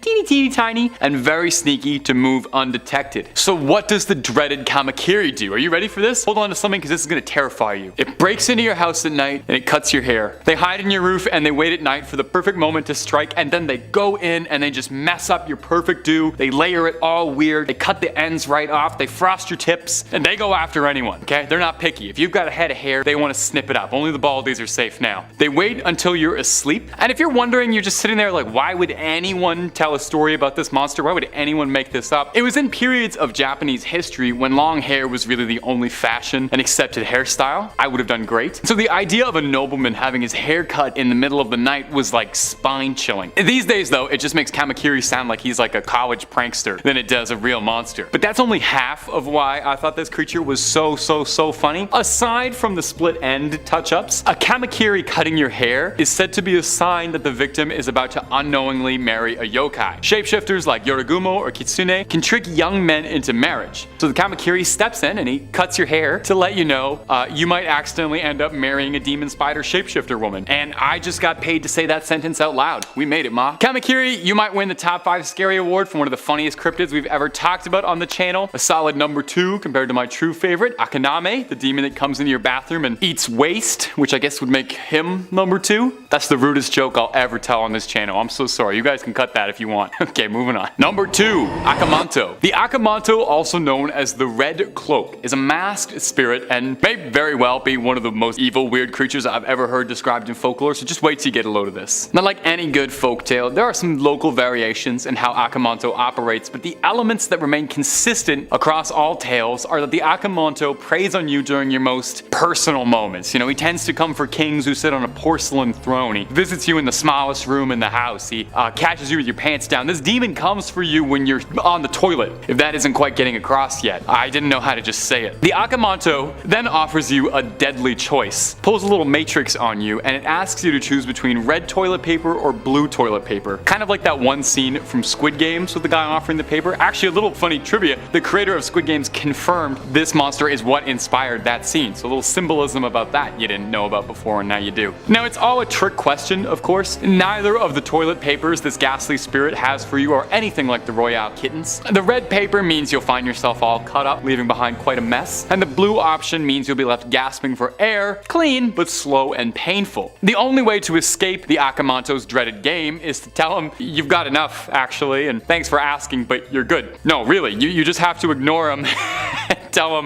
tiny and very sneaky to move undetected. So what does the dreaded Kamakiri do? Are you ready for this? Hold on to something, because this is going to terrify you. It breaks into your house at night and it cuts your hair. They hide in your roof and they wait at night for the perfect moment to strike, and then they go in and they just mess up your perfect do. They layer it all weird. They cut the ends right off. They frost your tips, and they go after anyone. Okay? They're not picky. If you've got a head of hair, they want to snip it up. Only the baldies are safe now. They wait until you're asleep. And if you're wondering, you're just sitting there like, why would anyone tell a story about this monster? Why would anyone make this up? It was in periods of Japanese history when long hair was really the only fashion and accepted hairstyle. I would have done great. So the idea of a nobleman having his hair cut in the middle of the night was like spine chilling. These days though, it just makes Kamakiri sound like he's like a college prankster than it does a real monster. But that's only half of why I thought this creature was so funny. Aside from the split end touch-ups, a Kamakiri cutting your hair is said to be a sign that the victim is about to unknowingly marry a yokai. Shapeshifters like Jorogumo or Kitsune can trick young men into marriage. So the Kamakiri steps in and he cuts your hair to let you know you might accidentally end up marrying a demon spider shapeshifter woman. And I just got paid to say that sentence out loud. We made it, ma. Kamakiri, you might win the top 5 scary award for one of the funniest cryptids we've ever talked about on the channel. A solid number 2 compared to my true favorite, Akaname, the demon that comes into your bathroom and eats waste, which I guess would make him number 2. That's the rudest joke I'll ever tell on this channel. I'm so sorry. You guys can cut that if you want. Okay, moving on. Number 2, Akamanto. The Akamanto, also known as the Red Cloak, is a masked spirit and may very well be one of the most evil, weird creatures I've ever heard described in folklore, so just wait till you get a load of this. Not like any good folktale, there are some local variations in how Akamanto operates, but the elements that remain consistent across all tales are that the Akamanto preys on you during your most personal moments. You know, he tends to come for kings who sit on a porcelain throne. He visits you in the smallest room in the house. He catches you with your pants down. This demon comes for you when you're on the toilet, if that isn't quite getting across yet. I didn't know how to just say it. The Akamanto then offers you a deadly choice, pulls a little matrix on you, and it asks you to choose between red toilet paper or blue toilet paper. Kind of like that one scene from Squid Games with the guy offering the paper. Actually, a little funny trivia, the creator of Squid Games confirmed this monster is what inspired that scene. So a little symbolism about that you didn't know about before, and now you do. Now, it's all a trick question, of course. Neither of the toilet papers this ghastly spirit has for you are anything like the Royale kittens. The red paper means you'll find yourself all cut up, leaving behind quite a mess, and the blue option means you'll be left gasping for air, clean but slow and painful. The only way to escape the Akamanto's dreaded game is to tell him you've got enough, actually, and thanks for asking, but you're good. No, really, you just have to ignore him tell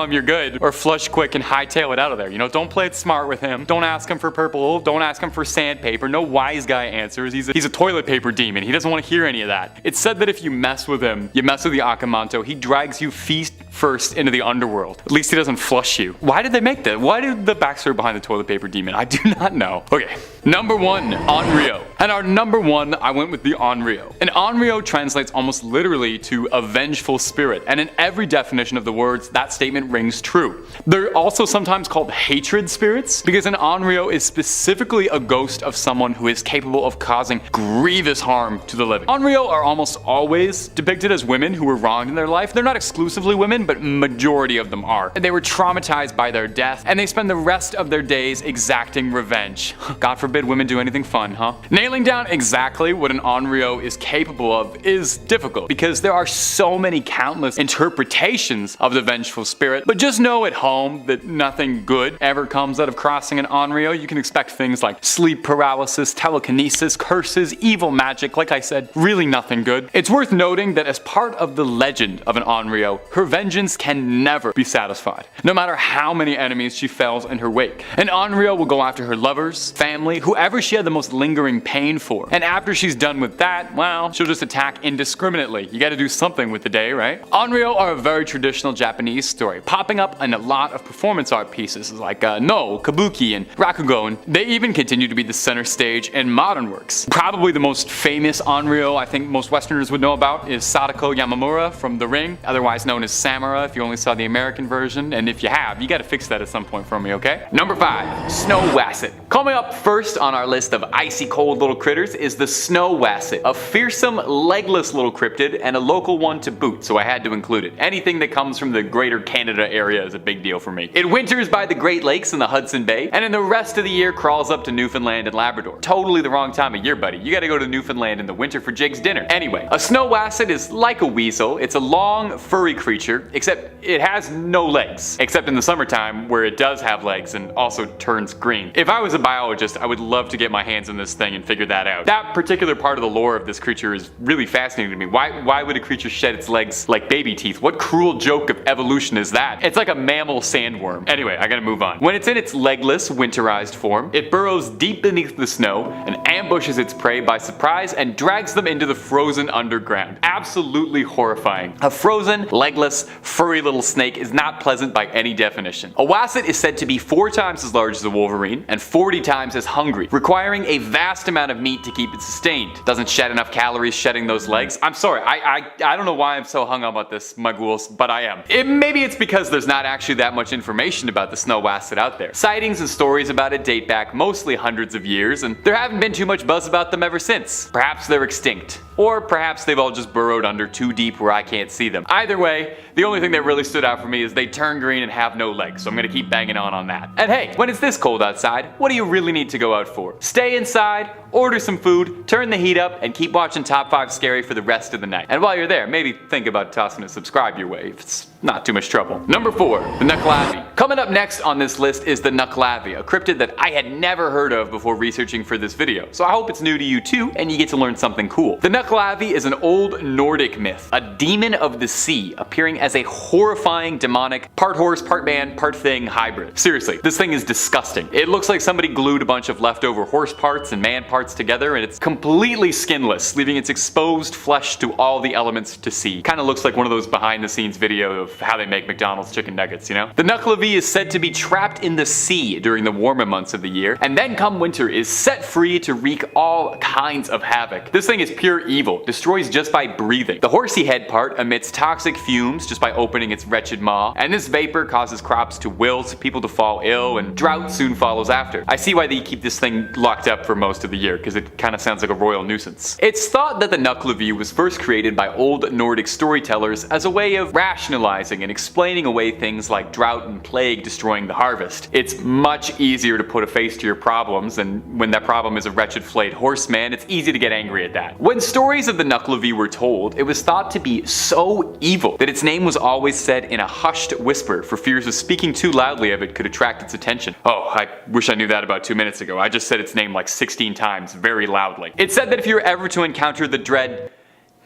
him you're good, or flush quick and hightail it out of there. You know, don't play it smart with him. Don't ask him for purple. Don't ask him for sandpaper. No wise guy answers. He's a toilet paper demon. He doesn't want to hear any of that. It's said that if you mess with him, you mess with the Akamanto, he drags you feet first into the underworld. At least he doesn't flush you. Why did they make that? Why did the backstory behind the toilet paper demon? I do not know. Okay, number 1, Onryo. And our number 1, I went with the Onryo. And Onryo translates almost literally to a vengeful spirit, and in every definition of the words, that statement rings true. They're also sometimes called hatred spirits, because an Onryo is specifically a ghost of someone who is capable of causing grievous harm to the living. Onryo are almost always depicted as women who were wronged in their life. They're not exclusively women, but majority of them are. They were traumatized by their death, and they spend the rest of their days exacting revenge. God forbid women do anything fun, huh? Nailing down exactly what an Onryo is capable of is difficult, because there are so many countless interpretations of the vengeful spirit, but just know at home that nothing good ever comes out of crossing an Onryo. You can expect things like sleep paralysis, telekinesis, curses, evil magic, like I said, really nothing good. It's worth noting that as part of the legend of an Onryo, her vengeance can never be satisfied, no matter how many enemies she fells in her wake. An Onryo will go after her lovers, family, whoever she had the most lingering pain for, and after she's done with that, well, she'll just attack indiscriminately. You gotta do something with the day, right? Onryo are a very traditional Japanese story, popping up in a lot of performance art pieces like No, Kabuki, and Rakugo, and they even continue to be the center stage in modern works. Probably the most famous Onryo I think most Westerners would know about is Sadako Yamamura from The Ring, otherwise known as Sam camera if you only saw the American version, and if you have, you gotta fix that at some point for me, okay? Number 5, snow wasset. Coming up first on our list of icy cold little critters is the snow wasset, a fearsome, legless little cryptid and a local one to boot, so I had to include it. Anything that comes from the greater Canada area is a big deal for me. It winters by the Great Lakes in the Hudson Bay, and in the rest of the year crawls up to Newfoundland and Labrador. Totally the wrong time of year, buddy. You gotta go to Newfoundland in the winter for Jig's dinner. Anyway, a snow wasset is like a weasel. It's a long, furry creature, except it has no legs. Except in the summertime, where it does have legs and also turns green. If I was a biologist, I would love to get my hands on this thing and figure that out. That particular part of the lore of this creature is really fascinating to me. Why would a creature shed its legs like baby teeth? What cruel joke of evolution is that? It's like a mammal sandworm. Anyway, I gotta move on. When it's in its legless, winterized form, it burrows deep beneath the snow and ambushes its prey by surprise and drags them into the frozen underground. Absolutely horrifying. A frozen, legless, furry little snake is not pleasant by any definition. A wasset is said to be 4 times as large as a wolverine and 40 times as hungry, requiring a vast amount of meat to keep it sustained. Doesn't shed enough calories shedding those legs. I'm sorry, I don't know why I'm so hung up about this, my ghouls, but I am. Maybe it's because there's not actually that much information about the snow wasset out there. Sightings and stories about it date back mostly hundreds of years, and there haven't been too much buzz about them ever since. Perhaps they're extinct. Or perhaps they've all just burrowed under too deep where I can't see them. Either way, the only thing that really stood out for me is they turn green and have no legs, so I'm gonna keep banging on that. And hey, when it's this cold outside, what do you really need to go out for? Stay inside, order some food, turn the heat up, and keep watching Top 5 Scary for the rest of the night. And while you're there, maybe think about tossing a subscribe your way if it's not too much trouble. Number 4, the Nucklavi. Coming up next on this list is the Nucklavi, a cryptid that I had never heard of before researching for this video. So I hope it's new to you too, and you get to learn something cool. The Nucklavi is an old Nordic myth, a demon of the sea appearing as a horrifying demonic, part horse, part man, part thing hybrid. Seriously, this thing is disgusting. It looks like somebody glued a bunch of leftover horse parts and man parts together, and it's completely skinless, leaving its exposed flesh to all the elements to see. Kinda looks like one of those behind the scenes videos of how they make McDonald's chicken nuggets, you know? The Nucklavi is said to be trapped in the sea during the warmer months of the year, and then come winter is set free to wreak all kinds of havoc. This thing is pure evil, destroys just by breathing. The horsey head part emits toxic fumes just by opening its wretched maw, and this vapor causes crops to wilt, people to fall ill, and drought soon follows after. I see why they keep this thing locked up for most of the year, because it kinda sounds like a royal nuisance. It's thought that the Nucklavi was first created by old Nordic storytellers as a way of rationalizing and explaining away things like drought and plague destroying the harvest. It's much easier to put a face to your problems, and when that problem is a wretched flayed horseman, it's easy to get angry at that. When stories of the Nucklavi were told, it was thought to be so evil that its name was always said in a hushed whisper for fears of speaking too loudly of it could attract its attention. Oh, I wish I knew that about 2 minutes ago. I just said its name like 16 times very loudly. It's said that if you were ever to encounter the dread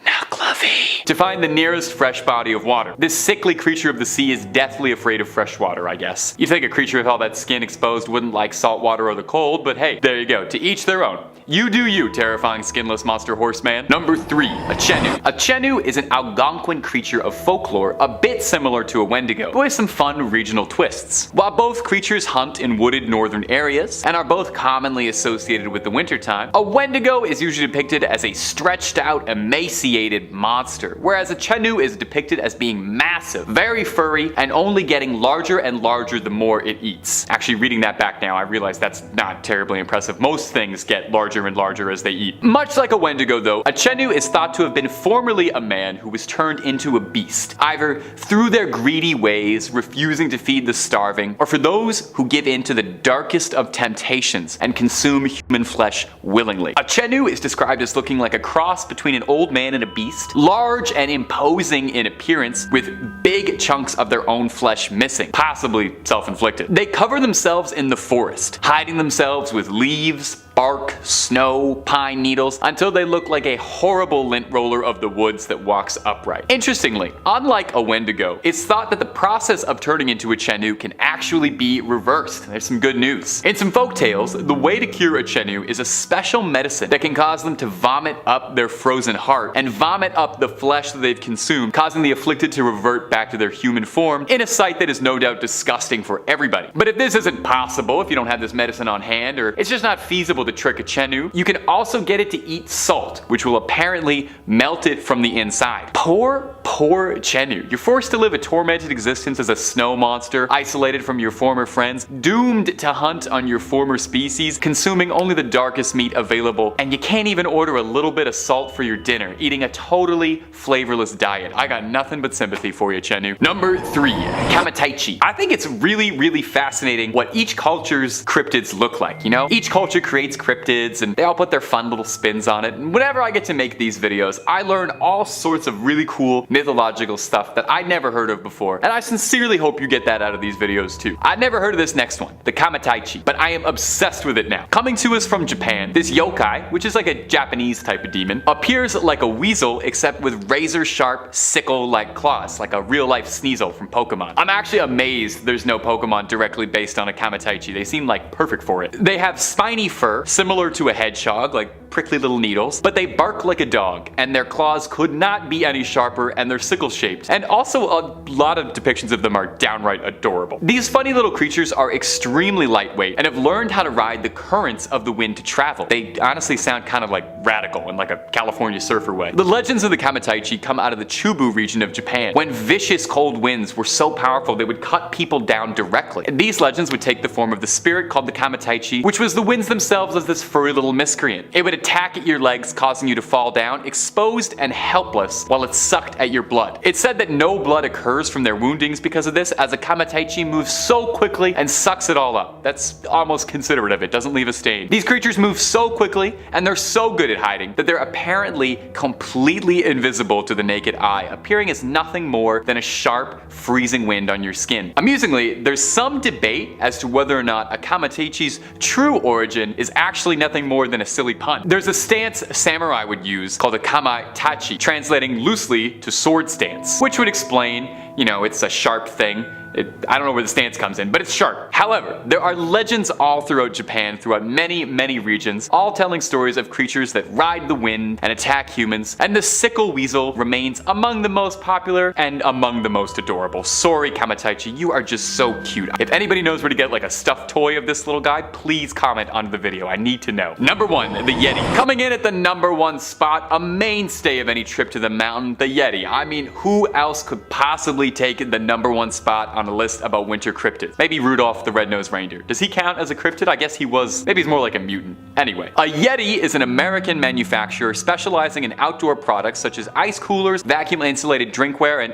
Nucklavi to find the nearest fresh body of water. This sickly creature of the sea is deathly afraid of fresh water, I guess. You'd think a creature with all that skin exposed wouldn't like salt water or the cold, but hey, there you go, to each their own. You do you, terrifying skinless monster horseman. Number 3, a Chenu. A Chenu is an Algonquin creature of folklore, a bit similar to a Wendigo, but with some fun regional twists. While both creatures hunt in wooded northern areas, and are both commonly associated with the wintertime, a Wendigo is usually depicted as a stretched out, emaciated monster, whereas a Chenu is depicted as being massive, very furry, and only getting larger and larger the more it eats. Actually, reading that back now, I realize that's not terribly impressive. Most things get larger and larger as they eat. Much like a Wendigo though, a Chenu is thought to have been formerly a man who was turned into a beast, either through their greedy ways, refusing to feed the starving, or for those who give in to the darkest of temptations and consume human flesh willingly. A Chenu is described as looking like a cross between an old man and a beast, large and imposing in appearance, with big chunks of their own flesh missing, possibly self-inflicted. They cover themselves in the forest, hiding themselves with leaves, bark, snow, pine needles, until they look like a horrible lint roller of the woods that walks upright. Interestingly, unlike a Wendigo, it's thought that the process of turning into a Chenu can actually be reversed. There's some good news. In some folk tales, the way to cure a Chenu is a special medicine that can cause them to vomit up their frozen heart and vomit up the flesh that they've consumed, causing the afflicted to revert back to their human form in a sight that is no doubt disgusting for everybody. But if this isn't possible, if you don't have this medicine on hand, or it's just not feasible to trick a Chenu, you can also get it to eat salt, which will apparently melt it from the inside. Pour Poor Chenu. You're forced to live a tormented existence as a snow monster, isolated from your former friends, doomed to hunt on your former species, consuming only the darkest meat available, and you can't even order a little bit of salt for your dinner, eating a totally flavorless diet. I got nothing but sympathy for you, Chenu. Number 3, Kamataichi. I think it's really fascinating what each culture's cryptids look like, you know? Each culture creates cryptids and they all put their fun little spins on it, and whenever I get to make these videos, I learn all sorts of really cool mythological stuff that I'd never heard of before, and I sincerely hope you get that out of these videos too. I'd never heard of this next one, the Kamataichi, but I am obsessed with it now. Coming to us from Japan, this yokai, which is like a Japanese type of demon, appears like a weasel except with razor-sharp, sickle-like claws, like a real-life Sneasel from Pokemon. I'm actually amazed there's no Pokemon directly based on a Kamataichi. They seem like perfect for it. They have spiny fur, similar to a hedgehog, like prickly little needles, but they bark like a dog, and their claws could not be any sharper, and they're sickle-shaped. And also, a lot of depictions of them are downright adorable. These funny little creatures are extremely lightweight, and have learned how to ride the currents of the wind to travel. They honestly sound kind of like radical in like a California surfer way. The legends of the Kamataichi come out of the Chubu region of Japan, when vicious cold winds were so powerful they would cut people down directly. And these legends would take the form of the spirit called the Kamataichi, which was the winds themselves as this furry little miscreant. It would attack at your legs, causing you to fall down, exposed and helpless, while it sucked at your blood. It's said that no blood occurs from their woundings because of this, as a Kamataichi moves so quickly and sucks it all up. That's almost considerate of it, doesn't leave a stain. These creatures move so quickly, and they're so good at hiding, that they're apparently completely invisible to the naked eye, appearing as nothing more than a sharp, freezing wind on your skin. Amusingly, there's some debate as to whether or not a Kamataichi's true origin is actually nothing more than a silly pun. There's a stance samurai would use called a Kamatachi, translating loosely to sword stance, which would explain, you know, it's a sharp thing. I don't know where the stance comes in, but it's sharp. However, there are legends all throughout Japan, throughout many regions, all telling stories of creatures that ride the wind and attack humans, and the sickle weasel remains among the most popular and among the most adorable. Sorry, Kamataichi, you are just so cute. If anybody knows where to get like a stuffed toy of this little guy, please comment under the video. I need to know. Number 1, the Yeti. Coming in at the number 1 spot, a mainstay of any trip to the mountain, the Yeti. I mean, who else could possibly take the number 1 spot on a list about winter cryptids? Maybe Rudolph the Red-Nosed Reindeer. Does he count as a cryptid? I guess he was. Maybe he's more like a mutant. Anyway, a Yeti is an American manufacturer specializing in outdoor products such as ice coolers, vacuum insulated drinkware, and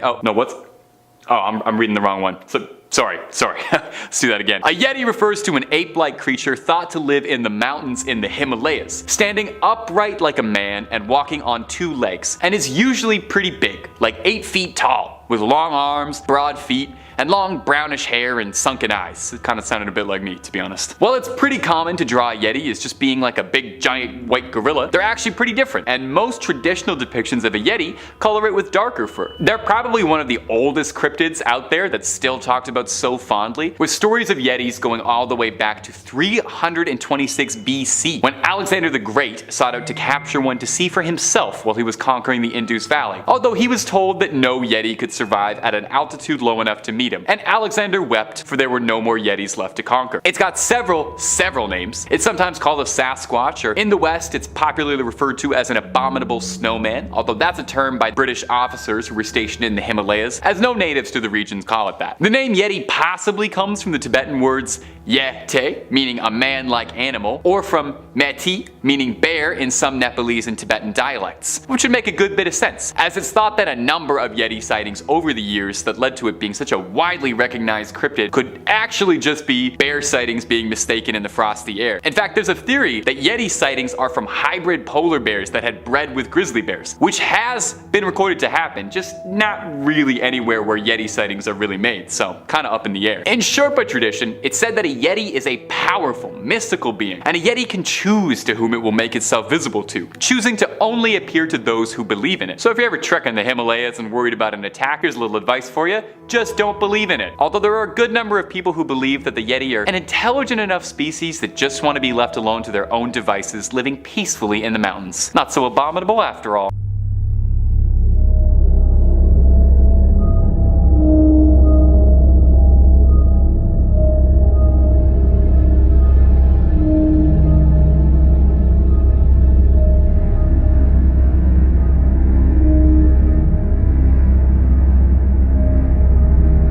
I'm reading the wrong one. Sorry. Let's do that again. A Yeti refers to an ape-like creature thought to live in the mountains in the Himalayas, standing upright like a man and walking on 2 legs, and is usually pretty big, like 8 feet tall, with long arms, broad feet, and long brownish hair and sunken eyes. It kind of sounded a bit like me, to be honest. While it's pretty common to draw a Yeti as just being like a big giant white gorilla, they're actually pretty different, and most traditional depictions of a Yeti color it with darker fur. They're probably one of the oldest cryptids out there that's still talked about so fondly, with stories of Yetis going all the way back to 326 BC, when Alexander the Great sought out to capture one to see for himself while he was conquering the Indus Valley, although he was told that no Yeti could survive at an altitude low enough to meet him, and Alexander wept, for there were no more Yetis left to conquer. It's got several names. It's sometimes called a Sasquatch, or in the West it's popularly referred to as an abominable snowman, although that's a term by British officers who were stationed in the Himalayas, as no natives to the regions call it that. The name Yeti possibly comes from the Tibetan words Yete, meaning a man-like animal, or from Meti, meaning bear in some Nepalese and Tibetan dialects, which would make a good bit of sense, as it's thought that a number of Yeti sightings over the years that led to it being such a widely recognized cryptid could actually just be bear sightings being mistaken in the frosty air. In fact, there's a theory that Yeti sightings are from hybrid polar bears that had bred with grizzly bears, which has been recorded to happen, just not really anywhere where Yeti sightings are really made, so kinda up in the air. In Sherpa tradition, it's said that a Yeti is a powerful, mystical being, and a Yeti can choose to whom it will make itself visible to, choosing to only appear to those who believe in it. So if you're ever trekking the Himalayas and worried about an attack, here's a little advice for you: just don't believe in it. Although there are a good number of people who believe that the Yeti are an intelligent enough species that just want to be left alone to their own devices, living peacefully in the mountains. Not so abominable after all.